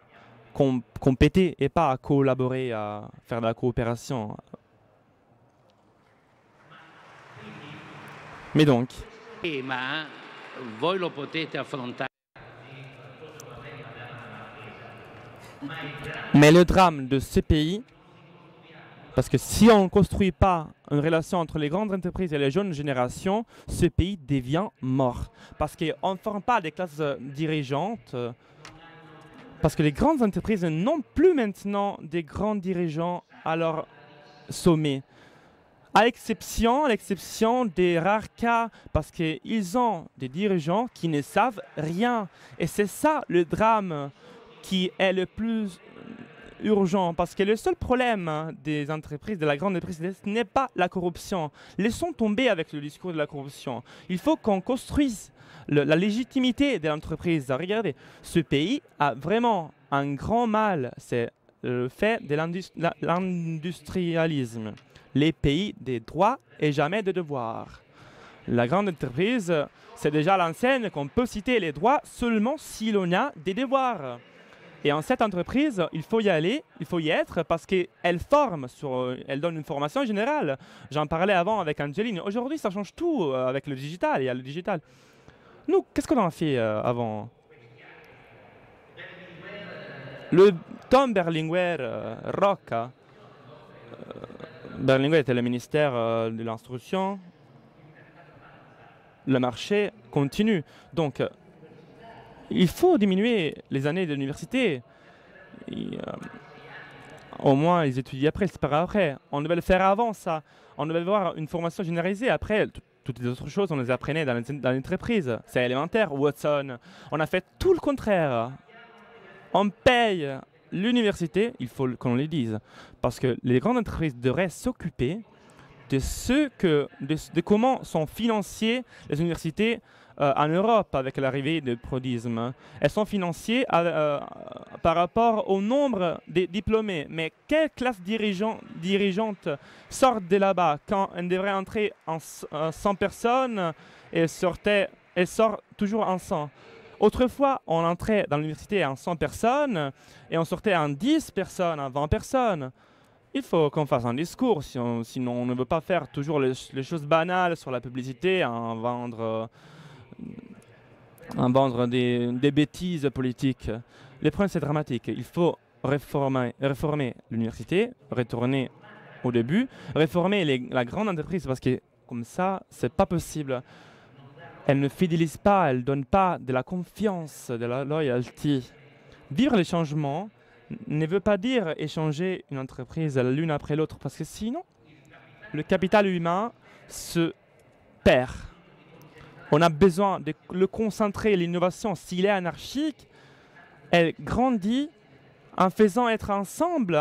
S1: compéter et pas à collaborer, à faire de la coopération. Mais donc,
S4: voi lo potete affrontare.
S1: mais le drame de ce pays, parce que si on ne construit pas une relation entre les grandes entreprises et les jeunes générations, ce pays devient mort. Parce qu'on ne forme pas des classes dirigeantes, parce que les grandes entreprises n'ont plus maintenant des grands dirigeants à leur sommet. À l'exception des rares cas, parce qu'ils ont des dirigeants qui ne savent rien. Et c'est ça le drame qui est le plus urgent, parce que le seul problème des entreprises, de la grande entreprise, ce n'est pas la corruption. Laissons tomber avec le discours de la corruption. Il faut qu'on construise la légitimité de l'entreprise. Regardez, ce pays a vraiment un grand mal, c'est le fait de l'industrialisme. Les pays des droits et jamais des devoirs. La grande entreprise, c'est déjà l'enseigne qu'on peut citer les droits seulement si l'on a des devoirs. Et en cette entreprise, il faut y aller, il faut y être parce qu'elle forme, elle donne une formation générale. J'en parlais avant avec Angeline. Aujourd'hui, ça change tout avec le digital. Il y a le digital. Nous, qu'est-ce qu'on a fait avant? Le Tom Berlinguer, Rocca. Berlinguer était le ministère de l'instruction. Le marché continue. Donc, il faut diminuer les années de l'université. Au moins, ils étudient après, c'est pas après. On devait le faire avant ça. On devait avoir une formation généralisée. Après, toutes les autres choses, on les apprenait dans l'entreprise. C'est élémentaire, Watson. On a fait tout le contraire. On paye l'université, il faut qu'on le dise, parce que les grandes entreprises devraient s'occuper de comment sont financées les universités en Europe avec l'arrivée du prodisme. Elles sont financées par rapport au nombre de diplômés. Mais quelle classe dirigeante sort de là-bas quand elle devrait entrer en 100 personnes et elle sort toujours en 100? Autrefois, on entrait dans l'université en 100 personnes et on sortait en 10 personnes, en 20 personnes. Il faut qu'on fasse un discours, sinon on ne veut pas faire toujours les choses banales sur la publicité, en vendre des bêtises politiques. Le problème, c'est dramatique. Il faut réformer l'université, retourner au début, réformer la grande entreprise, parce que comme ça, c'est pas possible. Elle ne fidélise pas, elle ne donne pas de la confiance, de la loyauté. Vivre les changements ne veut pas dire échanger une entreprise l'une après l'autre, parce que sinon, le capital humain se perd. On a besoin de le concentrer, l'innovation. S'il est anarchique, elle grandit en faisant être ensemble,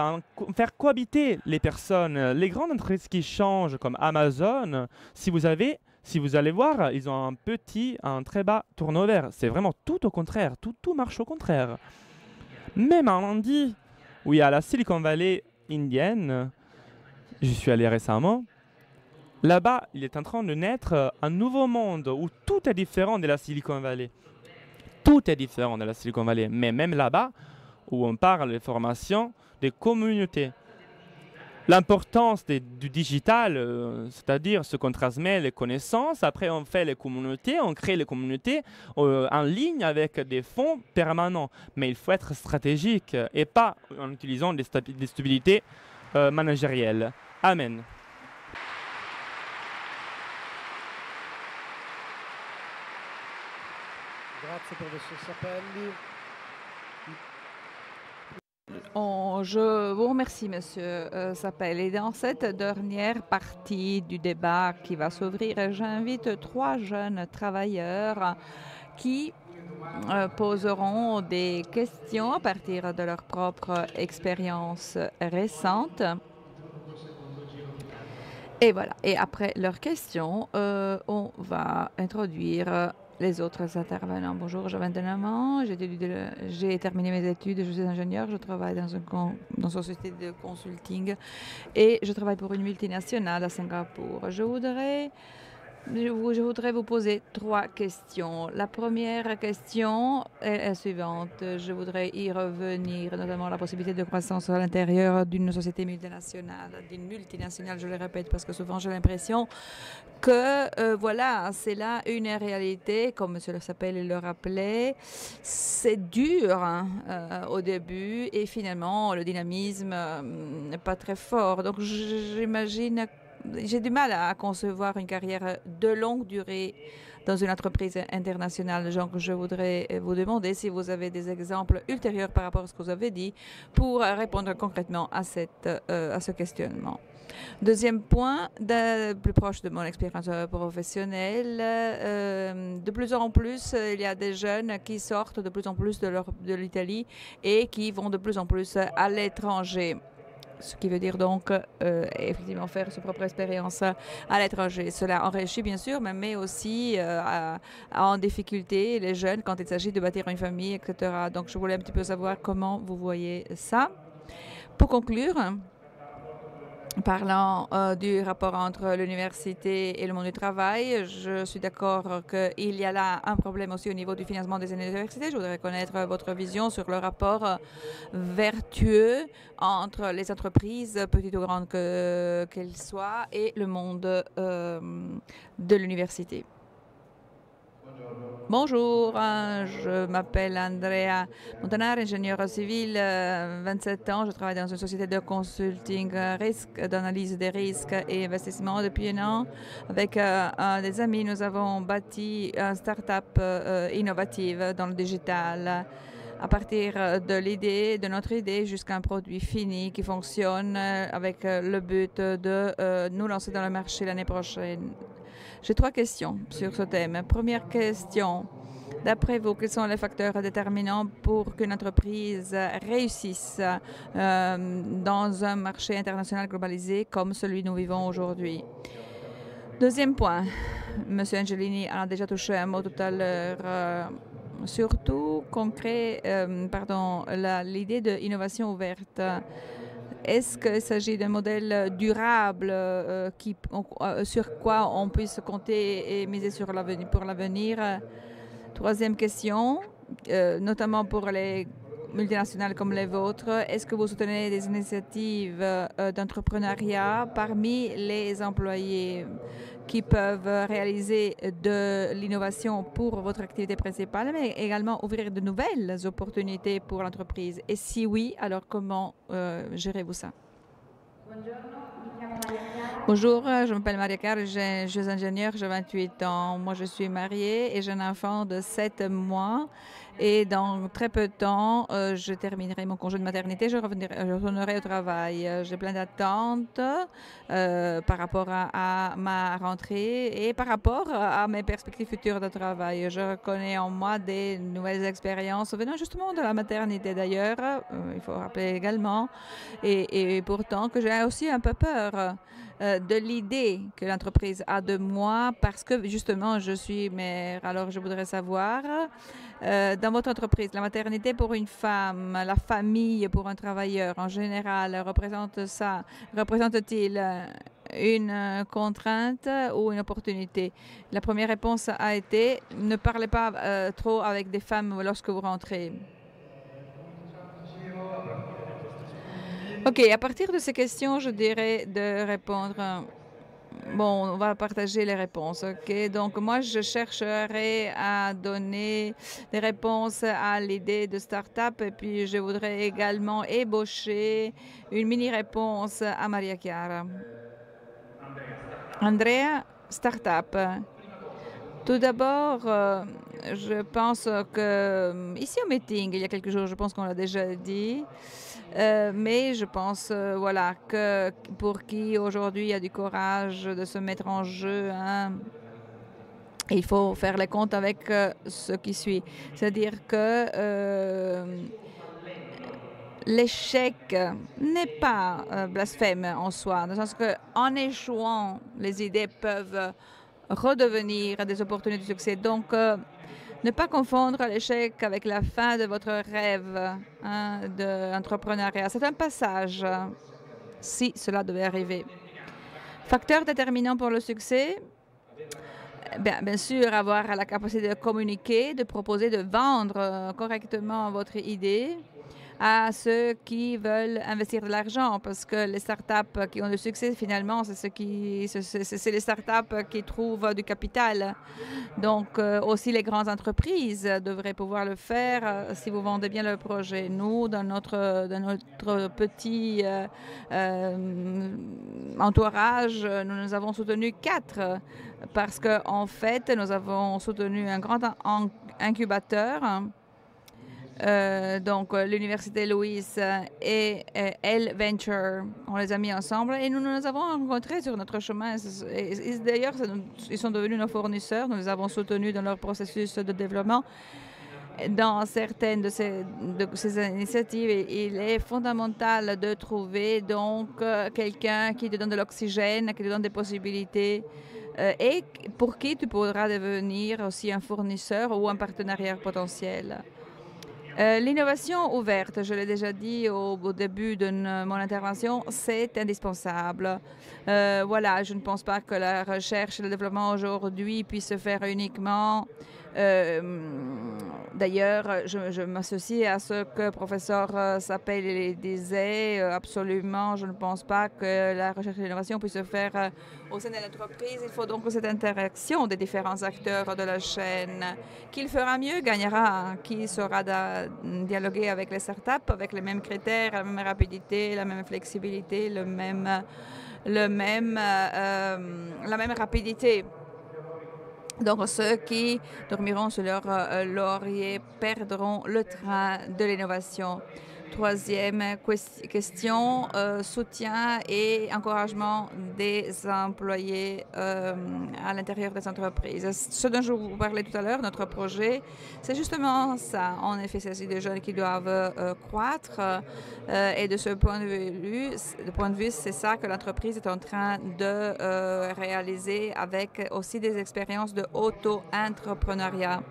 S1: faire cohabiter les personnes. Les grandes entreprises qui changent, comme Amazon, si vous allez voir, ils ont un très bas turnover. C'est vraiment tout au contraire, tout marche au contraire. Même en Inde, où il y a la Silicon Valley indienne, j'y suis allé récemment, là-bas, il est en train de naître un nouveau monde où tout est différent de la Silicon Valley. Tout est différent de la Silicon Valley, mais même là-bas, où on parle de formation des communautés. L'importance du digital, c'est-à-dire ce qu'on transmet les connaissances, après on fait les communautés, on crée les communautés en ligne avec des fonds permanents. Mais il faut être stratégique et pas en utilisant des stabilités managérielles. Amen.
S2: Grazie, professeur Sapelli.
S3: Je vous remercie, Monsieur Sapel. Et dans cette dernière partie du débat qui va s'ouvrir, j'invite 3 jeunes travailleurs qui poseront des questions à partir de leur propre expérience récente. Et voilà. Et après leurs questions, on va introduire les autres intervenants. Bonjour, Jovan Denamant, j'ai terminé mes études, je suis ingénieur, je travaille dans une société de consulting et je travaille pour une multinationale à Singapour. Je voudrais vous poser 3 questions. La première question est la suivante. Je voudrais y revenir, notamment la possibilité de croissance à l'intérieur d'une société multinationale. Je le répète parce que souvent j'ai l'impression que voilà, c'est là une réalité, comme M. Sapel le rappelait. C'est dur au début et finalement le dynamisme n'est pas très fort. Donc j'imagine, j'ai du mal à concevoir une carrière de longue durée dans une entreprise internationale. Donc, je voudrais vous demander si vous avez des exemples ultérieurs par rapport à ce que vous avez dit pour répondre concrètement à ce questionnement. Deuxième point, plus proche de mon expérience professionnelle, de plus en plus, il y a des jeunes qui sortent de plus en plus de l'Italie et qui vont de plus en plus à l'étranger. Ce qui veut dire donc effectivement faire sa propre expérience à l'étranger. Cela enrichit bien sûr, mais met aussi en difficulté les jeunes quand il s'agit de bâtir une famille, etc. Donc je voulais un petit peu savoir comment vous voyez ça. Pour conclure, parlant du rapport entre l'université et le monde du travail, je suis d'accord qu'il y a là un problème aussi au niveau du financement des universités. Je voudrais connaître votre vision sur le rapport vertueux entre les entreprises, petites ou grandes qu'elles soient, et le monde de l'université. Bonjour, je m'appelle Andrea Montanari, ingénieur civil, 27 ans. Je travaille dans une société de consulting risque, d'analyse des risques et investissements depuis 1 an. Avec des amis, nous avons bâti une start-up innovative dans le digital. À partir de notre idée jusqu'à un produit fini qui fonctionne avec le but de nous lancer dans le marché l'année prochaine. J'ai 3 questions sur ce thème. Première question, D'après vous, quels sont les facteurs déterminants pour qu'une entreprise réussisse dans un marché international globalisé comme celui que nous vivons aujourd'hui? Deuxième point, M. Angelini en a déjà touché un mot tout à l'heure, surtout concret, l'idée d'innovation ouverte. Est-ce qu'il s'agit d'un modèle durable sur quoi on puisse compter et miser pour l'avenir? Troisième question, notamment pour les multinationales comme les vôtres, est-ce que vous soutenez des initiatives d'entrepreneuriat parmi les employés qui peuvent réaliser de l'innovation pour votre activité principale, mais également ouvrir de nouvelles opportunités pour l'entreprise? Et si oui, alors comment gérez-vous ça? Bonjour, je m'appelle Maria Carr, je suis ingénieure, j'ai 28 ans. Moi, je suis mariée et j'ai un enfant de 7 mois. Et dans très peu de temps, je terminerai mon congé de maternité, je retournerai au travail. J'ai plein d'attentes par rapport à ma rentrée et par rapport à mes perspectives futures de travail. Je reconnais en moi des nouvelles expériences venant justement de la maternité d'ailleurs, il faut rappeler également, et pourtant que j'ai aussi un peu peur de l'idée que l'entreprise a de moi parce que justement je suis mère. Alors je voudrais savoir, dans votre entreprise, la maternité pour une femme, la famille pour un travailleur en général, représente-t-il une contrainte ou une opportunité? La première réponse a été ne parlez pas trop avec des femmes lorsque vous rentrez. OK, à partir de ces questions, je dirais de répondre. Bon, on va partager les réponses, OK? Donc, moi, je chercherai à donner des réponses à l'idée de start-up et puis je voudrais également ébaucher une mini-réponse à Maria Chiara. Andrea, start-up. Tout d'abord, je pense que ici au meeting, il y a quelques jours, je pense qu'on l'a déjà dit, mais je pense voilà, que pour qui aujourd'hui il y a du courage de se mettre en jeu, hein, il faut faire les comptes avec ce qui suit. C'est-à-dire que l'échec n'est pas blasphème en soi, dans le sens qu'en échouant, les idées peuvent redevenir des opportunités de succès. Donc, ne pas confondre l'échec avec la fin de votre rêve d'entrepreneuriat. C'est un passage, si cela devait arriver. Facteur déterminant pour le succès, bien sûr, avoir la capacité de communiquer, de proposer, de vendre correctement votre idée à ceux qui veulent investir de l'argent, parce que les startups qui ont du succès, finalement, c'est les startups qui trouvent du capital. Donc, aussi les grandes entreprises devraient pouvoir le faire si vous vendez bien le projet. Nous, dans notre petit entourage, nous avons soutenu 4 parce qu'en fait, nous avons soutenu un grand incubateur. Donc, l'Université Louis et L Venture, on les a mis ensemble et nous nous avons rencontrés sur notre chemin. D'ailleurs, ils sont devenus nos fournisseurs. Nous les avons soutenus dans leur processus de développement. Dans certaines de ces initiatives, il est fondamental de trouver donc quelqu'un qui te donne de l'oxygène, qui te donne des possibilités et pour qui tu pourras devenir aussi un fournisseur ou un partenariat potentiel. L'innovation ouverte, je l'ai déjà dit au début de mon intervention, c'est indispensable. Voilà, je ne pense pas que la recherche et le développement aujourd'hui puissent se faire uniquement. D'ailleurs, je m'associe à ce que le professeur Sapel disait. Absolument, je ne pense pas que la recherche et l'innovation puissent se faire au sein de l'entreprise. Il faut donc cette interaction des différents acteurs de la chaîne. Qui le fera mieux gagnera. Qui saura dialoguer avec les startups avec les mêmes critères, la même rapidité, la même flexibilité, la même rapidité. Donc, ceux qui dormiront sur leur laurier perdront le train de l'innovation. Troisième question, soutien et encouragement des employés à l'intérieur des entreprises. Ce dont je vous parlais tout à l'heure, notre projet, c'est justement ça. En effet, il s'agit de jeunes qui doivent croître et de ce point de vue, c'est ça que l'entreprise est en train de réaliser avec aussi des expériences de auto-entrepreneuriat.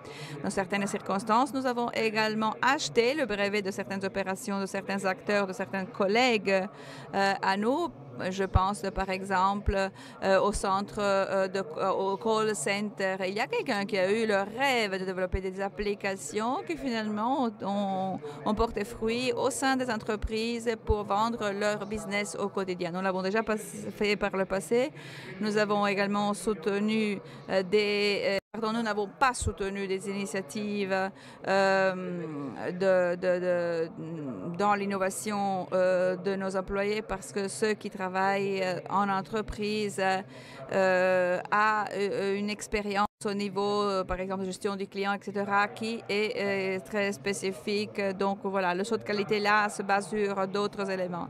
S3: Dans certaines circonstances, nous avons également acheté le brevet de certaines opérations, de certains acteurs, de certains collègues à nous. Je pense par exemple au au call center. Il y a quelqu'un qui a eu le rêve de développer des applications qui finalement ont porté fruit au sein des entreprises pour vendre leur business au quotidien. Nous l'avons déjà fait par le passé. Nous avons également soutenu nous n'avons pas soutenu des initiatives dans l'innovation de nos employés parce que ceux qui travaillent en entreprise a une expérience au niveau, par exemple, de gestion du client, etc., qui est très spécifique. Donc voilà, le saut de qualité là se base sur d'autres éléments.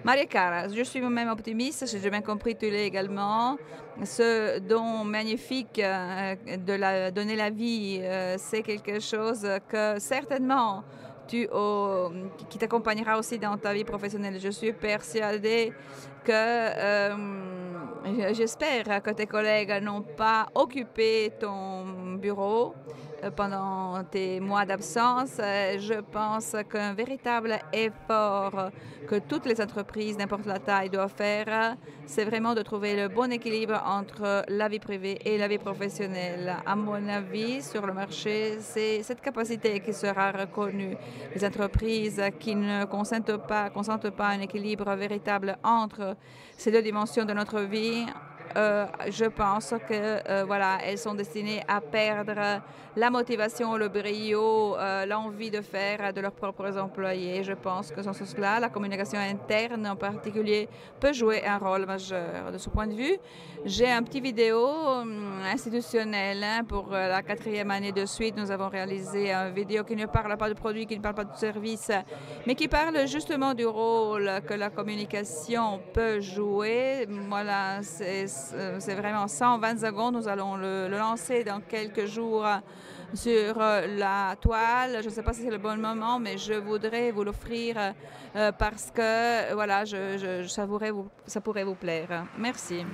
S3: Maria Cara, je suis moi-même optimiste, j'ai bien compris, tu l'es également. Ce don magnifique de donner la vie, c'est quelque chose que certainement qui t'accompagnera aussi dans ta vie professionnelle. Je suis persuadée que j'espère que tes collègues n'ont pas occupé ton bureau pendant tes mois d'absence. Je pense qu'un véritable effort que toutes les entreprises, n'importe la taille, doivent faire, c'est vraiment de trouver le bon équilibre entre la vie privée et la vie professionnelle. À mon avis, sur le marché, c'est cette capacité qui sera reconnue. Les entreprises qui ne consentent pas un équilibre véritable entre ces deux dimensions de notre vie, je pense que voilà, elles sont destinées à perdre la motivation, le brio, l'envie de faire de leurs propres employés. Je pense que dans ce sens-là, la communication interne en particulier peut jouer un rôle majeur. De ce point de vue, j'ai un petit vidéo institutionnel pour la 4e année de suite. Nous avons réalisé une vidéo qui ne parle pas de produits, qui ne parle pas de services, mais qui parle justement du rôle que la communication peut jouer. Voilà, c'est vraiment 120 secondes. Nous allons le lancer dans quelques jours sur la toile. Je ne sais pas si c'est le bon moment, mais je voudrais vous l'offrir parce que voilà, ça pourrait vous plaire. Merci.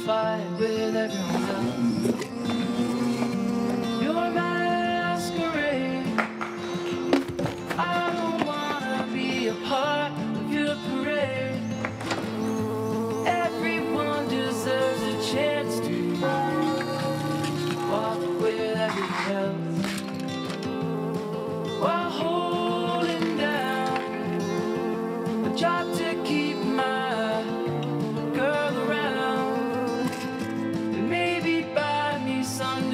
S4: Fight with everyone else. Your masquerade. I don't wanna be a part of your parade. Everyone deserves a chance to walk with everyone else while holding down a job to keep my girl around. Maybe buy me some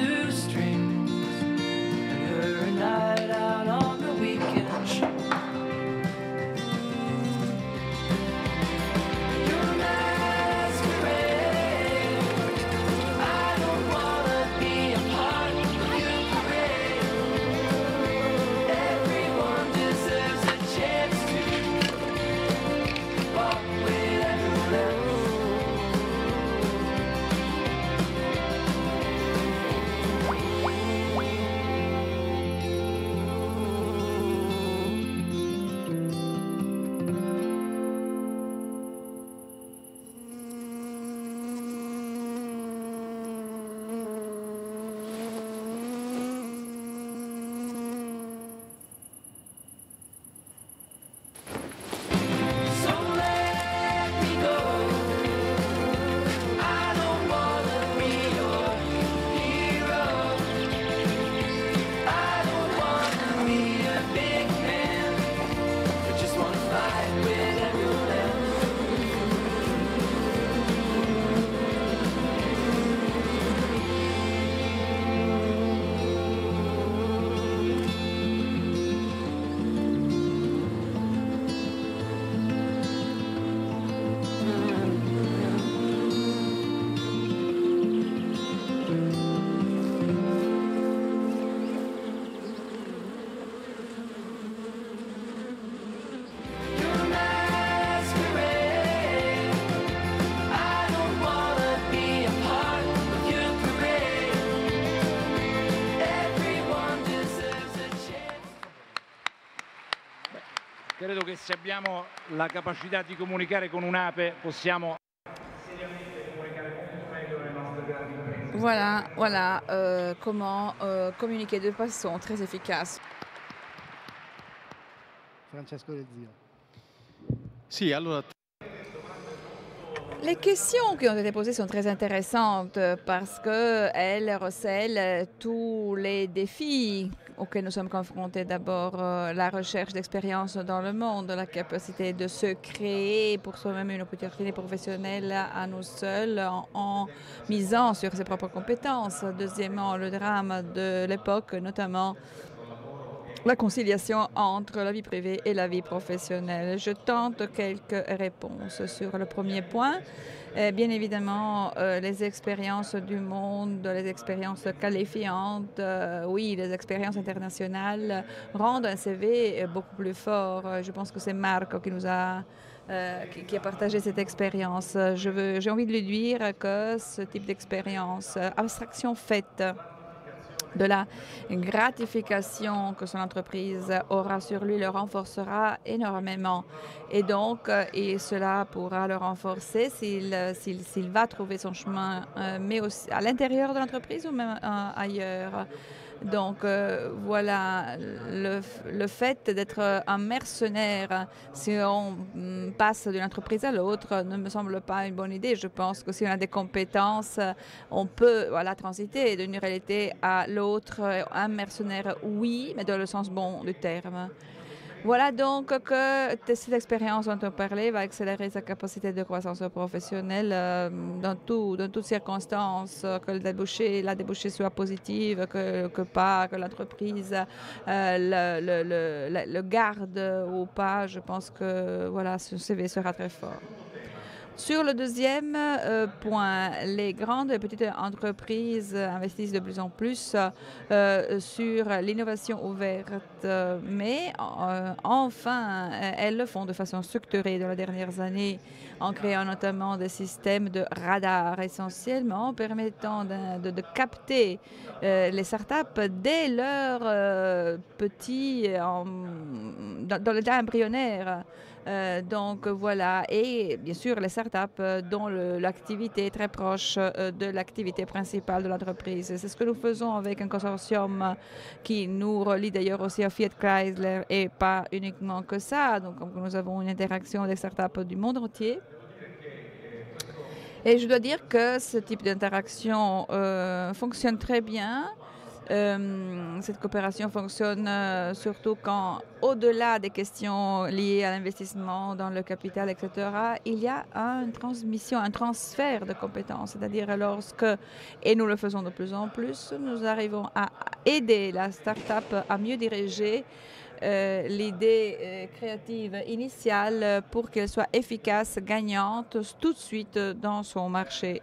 S5: se abbiamo la capacità di comunicare con un'ape possiamo.
S3: Voilà, comment communiquer de façon très efficace.
S2: Francesco Del Zio.
S6: Sì, allora
S3: Les questions qui ont été posées sont très intéressantes parce qu'elles recèlent tous les défis auxquels nous sommes confrontés. D'abord, la recherche d'expérience dans le monde, la capacité de se créer pour soi-même une opportunité professionnelle à nous seuls en misant sur ses propres compétences. Deuxièmement, le drame de l'époque, notamment la conciliation entre la vie privée et la vie professionnelle. Je tente quelques réponses sur le premier point. Bien évidemment, les expériences du monde, les expériences qualifiantes, oui, les expériences internationales rendent un CV beaucoup plus fort. Je pense que c'est Marco qui nous a qui a partagé cette expérience. J'ai envie de lui dire que ce type d'expérience, abstraction faite de la gratification que son entreprise aura sur lui, le renforcera énormément. Et donc, et cela pourra le renforcer s'il va trouver son chemin, mais aussi à l'intérieur de l'entreprise ou même ailleurs. Donc voilà, le fait d'être un mercenaire, si on passe d'une entreprise à l'autre, ne me semble pas une bonne idée. Je pense que si on a des compétences, on peut transiter d'une réalité à l'autre. Un mercenaire, oui, mais dans le sens bon du terme. Voilà donc que cette expérience dont on parlait va accélérer sa capacité de croissance professionnelle dans toutes circonstances, que la débouchée soit positive, que pas, que l'entreprise le garde ou pas. Je pense que voilà, ce CV sera très fort. Sur le deuxième point, les grandes et petites entreprises investissent de plus en plus sur l'innovation ouverte, mais enfin, elles le font de façon structurée dans les dernières années, en créant notamment des systèmes de radar essentiellement permettant de capter les startups dès leur petit, dans l'état embryonnaire. Donc voilà, et bien sûr les startups dont l'activité est très proche de l'activité principale de l'entreprise. C'est ce que nous faisons avec un consortium qui nous relie d'ailleurs aussi à Fiat Chrysler et pas uniquement que ça. Donc nous avons une interaction avec des startups du monde entier. Et je dois dire que ce type d'interaction fonctionne très bien. Cette coopération fonctionne surtout quand, au-delà des questions liées à l'investissement dans le capital, etc., il y a une transmission, un transfert de compétences. C'est-à-dire lorsque, et nous le faisons de plus en plus, nous arrivons à aider la start-up à mieux diriger l'idée créative initiale pour qu'elle soit efficace, gagnante tout de suite dans son marché.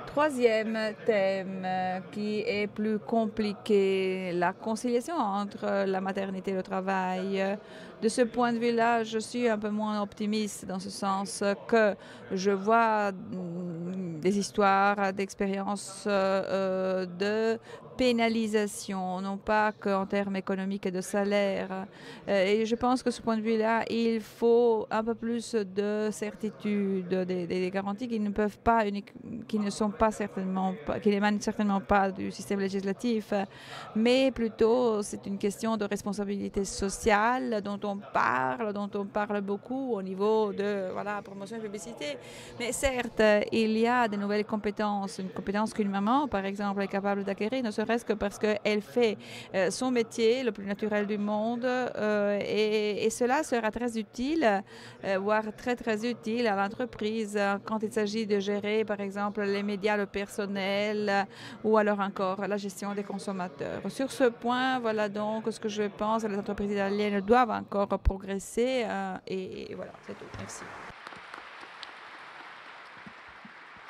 S3: Troisième thème qui est plus compliqué, la conciliation entre la maternité et le travail. De ce point de vue-là, je suis un peu moins optimiste dans ce sens que je vois des histoires d'expériences de pénalisation, non pas qu'en termes économiques et de salaire. Et je pense que de ce point de vue-là, il faut un peu plus de certitude, des garanties qui ne peuvent pas, qui ne sont pas certainement, qui n'émanent certainement pas du système législatif, mais plutôt c'est une question de responsabilité sociale dont on parle beaucoup au niveau de promotion et publicité. Mais certes, il y a de nouvelles compétences, une compétence qu'une maman, par exemple, est capable d'acquérir, ne serait-ce que parce qu'elle fait son métier le plus naturel du monde et cela sera très utile, voire très très utile à l'entreprise quand il s'agit de gérer, par exemple, les médias, le personnel ou alors encore la gestion des consommateurs. Sur ce point, voilà donc ce que je pense. Les entreprises italiennes doivent encore progresser et voilà, c'est tout. Merci.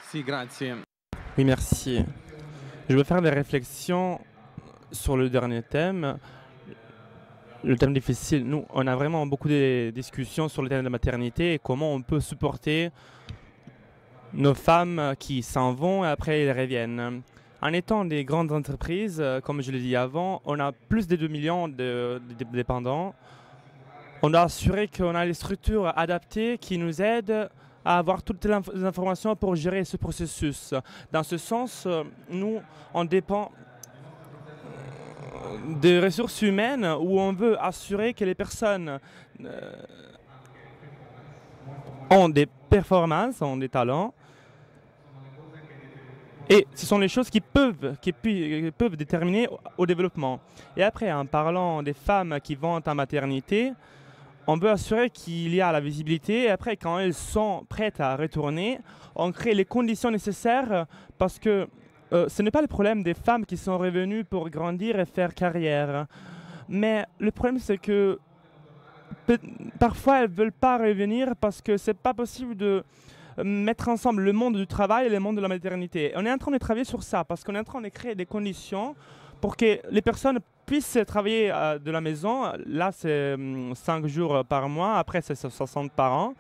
S6: Sì, grazie.
S1: Oui, merci. Je vais faire des réflexions sur le dernier thème, le thème difficile. Nous, on a vraiment beaucoup de discussions sur le thème de la maternité et comment on peut supporter nos femmes qui s'en vont et après elles reviennent. En étant des grandes entreprises, comme je l'ai dit avant, on a plus de 2 millions de dépendants. On doit assurer qu'on a les structures adaptées qui nous aident à avoir toutes les informations pour gérer ce processus. Dans ce sens, nous, on dépend des ressources humaines où on veut assurer que les personnes ont des performances, ont des talents. Et ce sont les choses qui peuvent déterminer au développement. Et après, en parlant des femmes qui vont en maternité, on veut assurer qu'il y a la visibilité. Et après, quand elles sont prêtes à retourner, on crée les conditions nécessaires parce que ce n'est pas le problème des femmes qui sont revenues pour grandir et faire carrière. Mais le problème, c'est que parfois, elles ne veulent pas revenir parce que ce n'est pas possible de mettre ensemble le monde du travail et le monde de la maternité. On est en train de travailler sur ça parce qu'on est en train de créer des conditions pour que les personnes puissent travailler de la maison. Là, c'est 5 jours par mois. Après, c'est 60 par an.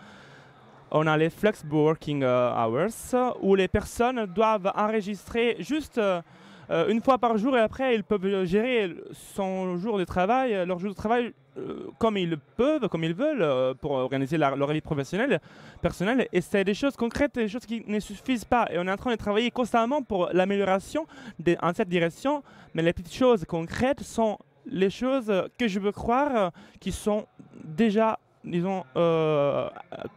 S1: On a les flexible working hours où les personnes doivent enregistrer juste une fois par jour et après, ils peuvent gérer son jour de travail, leur jour de travail comme ils peuvent, comme ils veulent, pour organiser leur vie personnelle. Et c'est des choses concrètes, des choses qui ne suffisent pas. Et on est en train de travailler constamment pour l'amélioration en cette direction. Mais les petites choses concrètes sont les choses que je veux croire qui sont déjà, disons,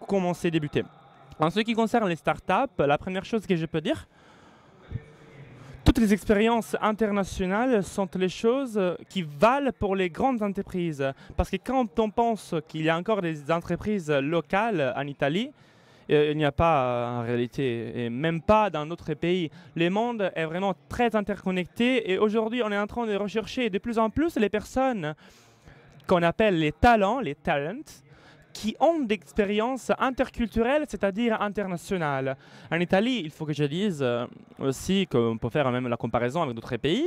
S1: commencé à débuter. En ce qui concerne les startups, la première chose que je peux dire, toutes les expériences internationales sont les choses qui valent pour les grandes entreprises. Parce que quand on pense qu'il y a encore des entreprises locales en Italie, il n'y a pas en réalité, et même pas dans d'autres pays. Le monde est vraiment très interconnecté et aujourd'hui on est en train de rechercher de plus en plus les personnes qu'on appelle les talents, les talents, qui ont des expériences interculturelles, c'est-à-dire internationales. En Italie, il faut que je dise aussi qu'on peut faire même la comparaison avec d'autres pays,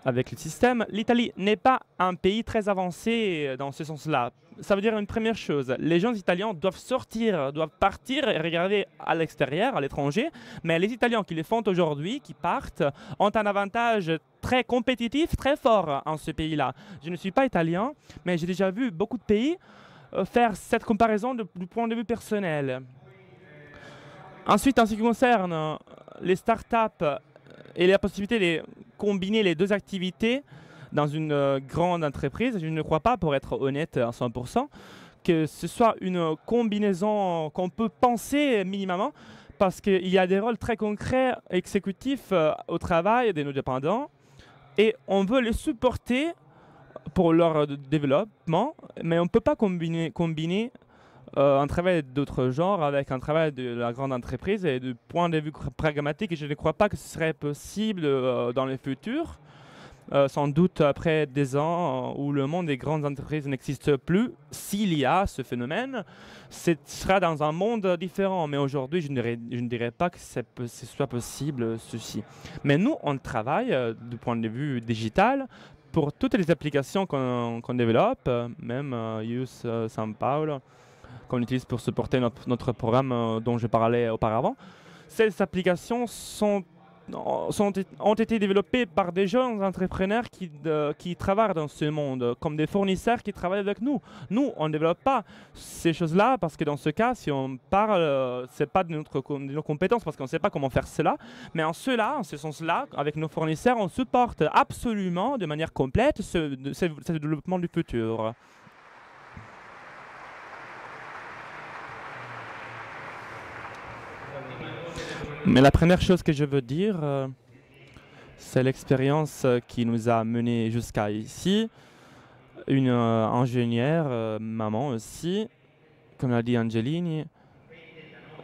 S1: avec le système. L'Italie n'est pas un pays très avancé dans ce sens-là. Ça veut dire une première chose, les gens italiens doivent sortir, doivent partir et regarder à l'extérieur, à l'étranger, mais les Italiens qui le font aujourd'hui, qui partent, ont un avantage très compétitif, très fort en ce pays-là. Je ne suis pas italien, mais j'ai déjà vu beaucoup de pays faire cette comparaison du point de vue personnel. Ensuite, en ce qui concerne les startups et la possibilité de combiner les deux activités dans une grande entreprise, je ne crois pas, pour être honnête à 100%, que ce soit une combinaison qu'on peut penser minimum, parce qu'il y a des rôles très concrets exécutifs au travail de nos dépendants et on veut les supporter pour leur développement, mais on ne peut pas combiner un travail d'autres genres avec un travail de la grande entreprise. Et du point de vue pragmatique, je ne crois pas que ce serait possible dans le futur. Sans doute après des ans où le monde des grandes entreprises n'existe plus, s'il y a ce phénomène, ce sera dans un monde différent. Mais aujourd'hui, je ne dirais pas que ce soit possible, ceci. Mais nous, on travaille du point de vue digital pour toutes les applications qu'on développe, même Use São Paulo, qu'on utilise pour supporter notre programme dont je parlais auparavant. Ces applications ont été développées par des jeunes entrepreneurs qui travaillent dans ce monde, comme des fournisseurs qui travaillent avec nous. Nous, on ne développe pas ces choses-là parce que dans ce cas, si on parle, ce n'est pas de nos compétences parce qu'on ne sait pas comment faire cela. Mais en ce sens-là, avec nos fournisseurs, on supporte absolument de manière complète ce développement du futur. Mais la première chose que je veux dire, c'est l'expérience qui nous a menés jusqu'à ici. Une ingénieure, maman aussi, comme l'a dit Angelini.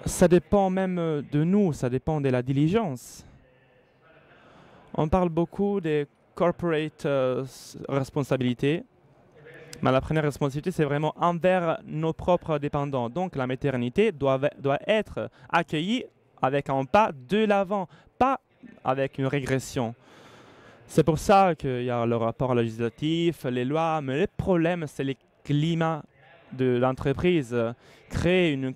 S1: Ça dépend même de nous, ça dépend de la diligence. On parle beaucoup des corporate responsabilités, mais la première responsabilité, c'est vraiment envers nos propres dépendants. Donc la maternité doit être accueillie avec un pas de l'avant, pas avec une régression. C'est pour ça qu'il y a le rapport législatif, les lois, mais le problème, c'est le climat de l'entreprise. Créer une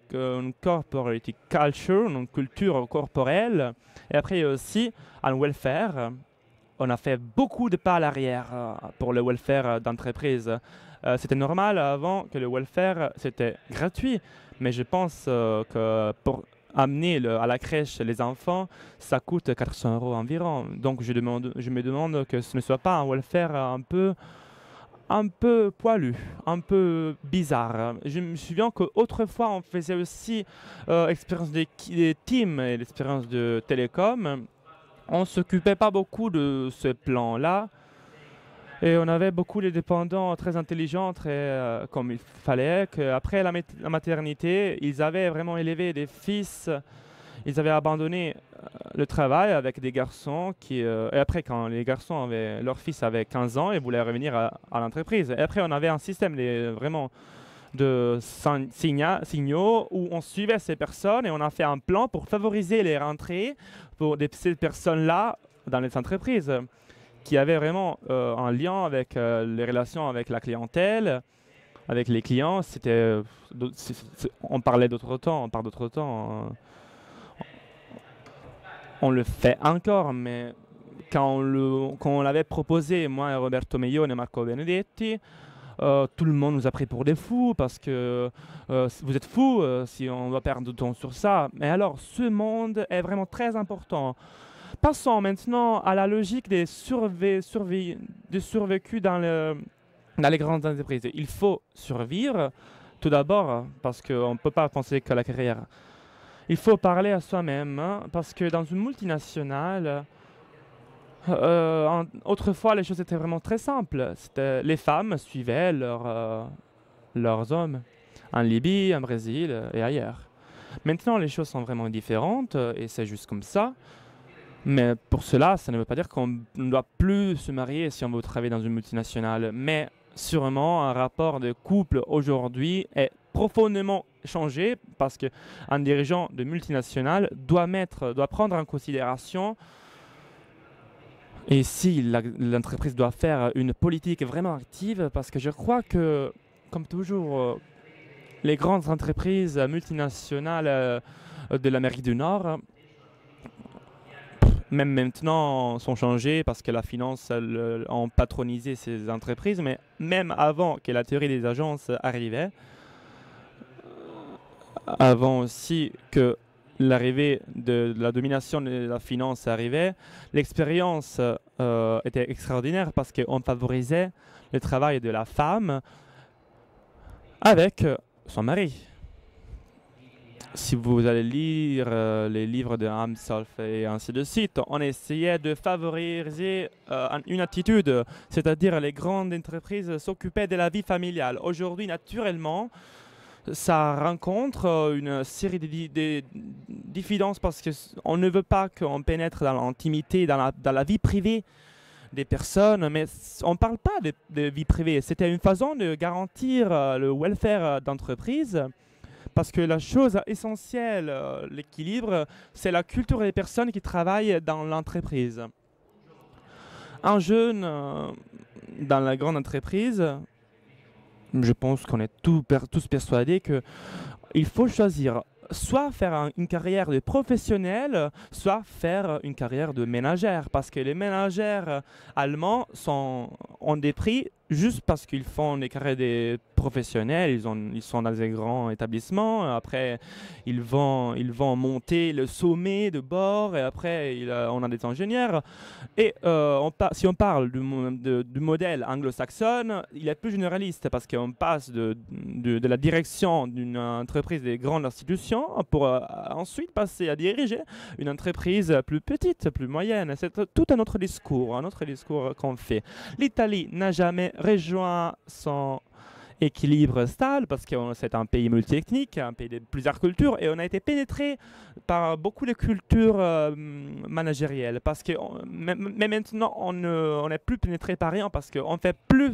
S1: corporate culture, une culture corporelle, et après il y a aussi un welfare, on a fait beaucoup de pas à l'arrière pour le welfare d'entreprise. C'était normal avant que le welfare, c'était gratuit, mais je pense que pour amener à la crèche les enfants, ça coûte 400 € environ. Donc je me demande que ce ne soit pas un welfare un peu poilu, un peu bizarre. Je me souviens qu'autrefois, on faisait aussi expérience des teams et l'expérience de télécom. On ne s'occupait pas beaucoup de ce plan-là. Et on avait beaucoup de dépendants très intelligents, très comme il fallait. Après la maternité, ils avaient vraiment élevé des fils. Ils avaient abandonné le travail avec des garçons et après, quand les garçons leur fils avait 15 ans, ils voulaient revenir à l'entreprise. Et après, on avait un système vraiment de signaux où on suivait ces personnes et on a fait un plan pour favoriser les rentrées pour ces personnes-là dans les entreprises qui avaient vraiment un lien avec les relations avec la clientèle, avec les clients. On parlait d'autres temps, on parle d'autres temps. On le fait encore, mais quand on l'avait proposé, moi et Roberto Meillone et Marco Benedetti, tout le monde nous a pris pour des fous parce que vous êtes fous si on va perdre du temps sur ça. Mais alors, ce monde est vraiment très important. Passons maintenant à la logique des survécus dans les grandes entreprises. Il faut survivre, tout d'abord, parce qu'on ne peut pas penser qu'à la carrière. Il faut parler à soi-même, parce que dans une multinationale, autrefois, les choses étaient vraiment très simples. Les femmes suivaient leurs hommes en Libye, en Brésil et ailleurs. Maintenant, les choses sont vraiment différentes et c'est juste comme ça. Mais pour cela, ça ne veut pas dire qu'on ne doit plus se marier si on veut travailler dans une multinationale. Mais sûrement, un rapport de couple aujourd'hui est profondément changé parce qu'un dirigeant de multinationale doit prendre en considération, et si l'entreprise doit faire une politique vraiment active, parce que je crois que, comme toujours, les grandes entreprises multinationales de l'Amérique du Nord, même maintenant, sont changées parce que la finance a patronisé ces entreprises, mais même avant que la théorie des agences arrivait, avant aussi que l'arrivée de la domination de la finance arrivait, l'expérience était extraordinaire parce qu'on favorisait le travail de la femme avec son mari. Si vous allez lire les livres de Amsolf et ainsi de suite, on essayait de favoriser une attitude, c'est-à-dire les grandes entreprises s'occupaient de la vie familiale. Aujourd'hui, naturellement, ça rencontre une série de diffidences parce qu'on ne veut pas qu'on pénètre dans l'intimité, dans la vie privée des personnes, mais on ne parle pas de vie privée. C'était une façon de garantir le welfare d'entreprise parce que la chose essentielle, l'équilibre, c'est la culture des personnes qui travaillent dans l'entreprise. Un jeune dans la grande entreprise, je pense qu'on est tous persuadés qu'il faut choisir soit faire une carrière de professionnel, soit faire une carrière de ménagère. Parce que les ménagères allemands ont des prix juste parce qu'ils font des carrières de professionnels. Ils sont dans des grands établissements. Après, ils vont monter le sommet de bord. Et après, on a des ingénieurs. Et si on parle du modèle anglo-saxon, il est plus généraliste parce qu'on passe de la direction d'une entreprise des grandes institutions pour ensuite passer à diriger une entreprise plus petite, plus moyenne. C'est tout un autre discours qu'on fait. L'Italie n'a jamais rejoint son équilibre stable parce que c'est un pays multiethnique, un pays de plusieurs cultures, et on a été pénétré par beaucoup de cultures managérielles. Mais maintenant, on n'est plus pénétré par rien parce qu'on ne fait plus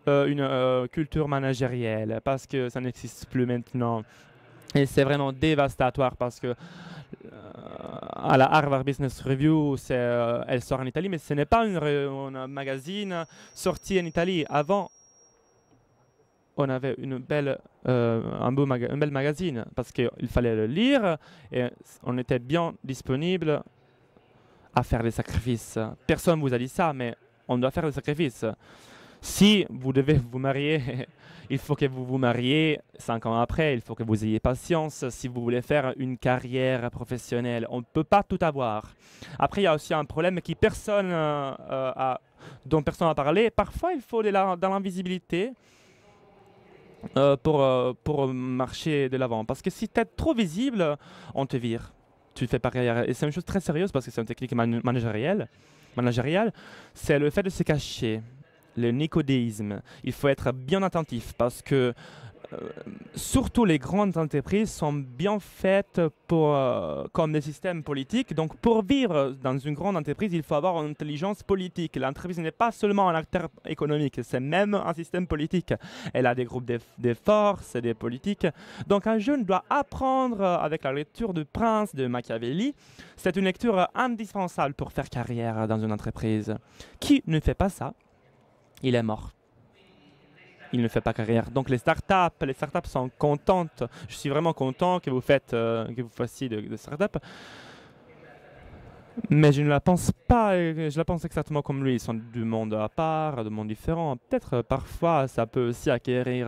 S1: une culture managérielle parce que ça n'existe plus maintenant. Et c'est vraiment dévastatoire parce que à la Harvard Business Review, elle sort en Italie, mais ce n'est pas un magazine sorti en Italie. Avant, on avait un bel magazine parce qu'il fallait le lire et on était bien disponible à faire des sacrifices. Personne ne vous a dit ça, mais on doit faire des sacrifices. Si vous devez vous marier, il faut que vous vous mariez 5 ans après, il faut que vous ayez patience si vous voulez faire une carrière professionnelle. On ne peut pas tout avoir. Après, il y a aussi un problème dont personne n'a parlé. Parfois, il faut aller dans l'invisibilité pour marcher de l'avant. Parce que si tu es trop visible, on te vire. Tu fais pas carrière. Et c'est une chose très sérieuse parce que c'est une technique managériale. C'est le fait de se cacher. Le nicodéisme. Il faut être bien attentif parce que surtout les grandes entreprises sont bien faites comme des systèmes politiques. Donc pour vivre dans une grande entreprise, il faut avoir une intelligence politique. L'entreprise n'est pas seulement un acteur économique, c'est même un système politique. Elle a des groupes de forces, des politiques. Donc un jeune doit apprendre avec la lecture de Prince, de Machiavelli. C'est une lecture indispensable pour faire carrière dans une entreprise. Qui ne fait pas ça, il est mort. Il ne fait pas carrière. Donc les startups sont contentes. Je suis vraiment content que vous fassiez de startups. Mais je ne la pense pas, je la pense exactement comme lui. Ils sont du monde à part, de monde différent. Peut-être parfois ça peut aussi acquérir,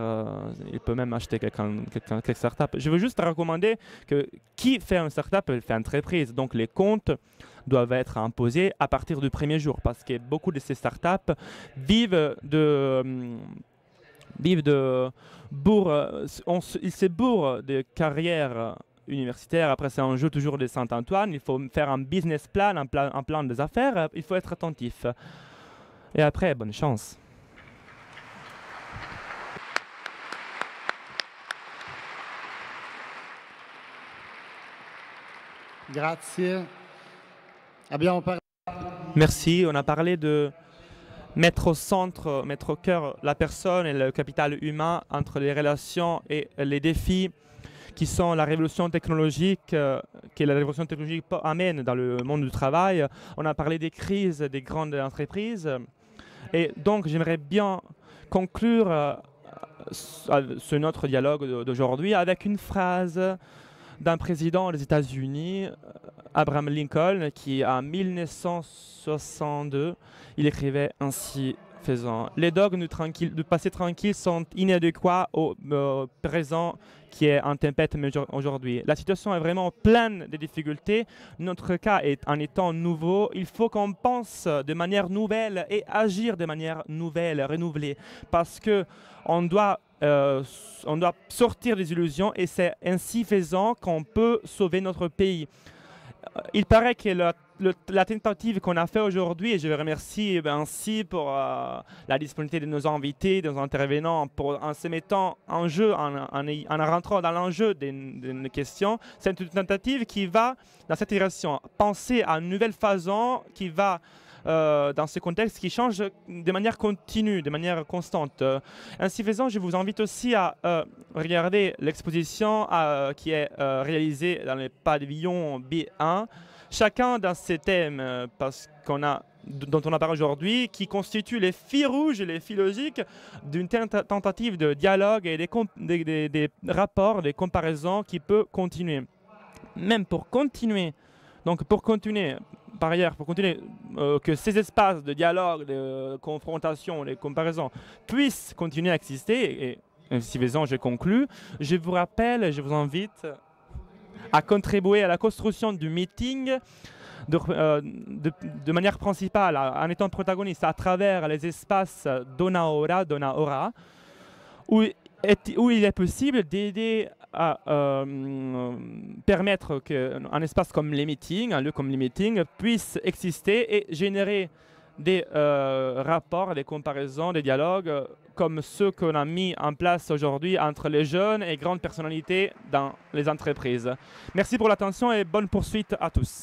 S1: il peut même acheter quelques startups. Je veux juste recommander que qui fait une startup fait une entreprise. Donc les comptes doivent être imposés à partir du premier jour parce que beaucoup de ces startups vivent de ils se bourrent de carrières universitaires. Après, c'est un jeu toujours de Saint-Antoine. Il faut faire un business plan, un plan des affaires. Il faut être attentif. Et après, bonne chance.
S2: Grazie. Abbiamo parlato.
S1: Merci. On a parlé de mettre au centre, mettre au cœur la personne et le capital humain entre les relations et les défis qui sont la révolution technologique, que la révolution technologique amène dans le monde du travail. On a parlé des crises des grandes entreprises. Et donc, j'aimerais bien conclure notre dialogue d'aujourd'hui avec une phrase d'un président des États-Unis, Abraham Lincoln, qui en 1962, il écrivait ainsi faisant: les dogmes du passé tranquille sont inadéquats au présent qui est en tempête aujourd'hui. La situation est vraiment pleine de difficultés. Notre cas est en étant nouveau. Il faut qu'on pense de manière nouvelle et agir de manière nouvelle, renouvelée, parce que on doit sortir des illusions et c'est ainsi faisant qu'on peut sauver notre pays. Il paraît que la tentative qu'on a faite aujourd'hui, et je remercie ainsi pour la disponibilité de nos invités, de nos intervenants, en se mettant en jeu, en rentrant dans l'enjeu des questions, c'est une tentative qui va, dans cette direction, penser à une nouvelle façon qui va dans ce contexte qui change de manière continue, de manière constante. Ainsi faisant, je vous invite aussi à regarder l'exposition qui est réalisée dans le pavillon B1. Chacun dans ces thèmes dont on a parlé aujourd'hui, qui constituent les fils rouges et les fils logiques d'une tentative de dialogue et des rapports, des comparaisons qui peuvent continuer. Même pour continuer. Donc pour continuer, par ailleurs, que ces espaces de dialogue, de confrontation, de comparaison puissent continuer à exister, et ainsi faisant, je conclus, je vous rappelle, je vous invite à contribuer à la construction du meeting de manière principale, en étant protagoniste à travers les espaces Dona Ora, où il est possible d'aider à permettre qu'un espace comme les meetings, un lieu comme les meetings, puisse exister et générer des rapports, des comparaisons, des dialogues comme ceux qu'on a mis en place aujourd'hui entre les jeunes et grandes personnalités dans les entreprises. Merci pour l'attention et bonne poursuite à tous.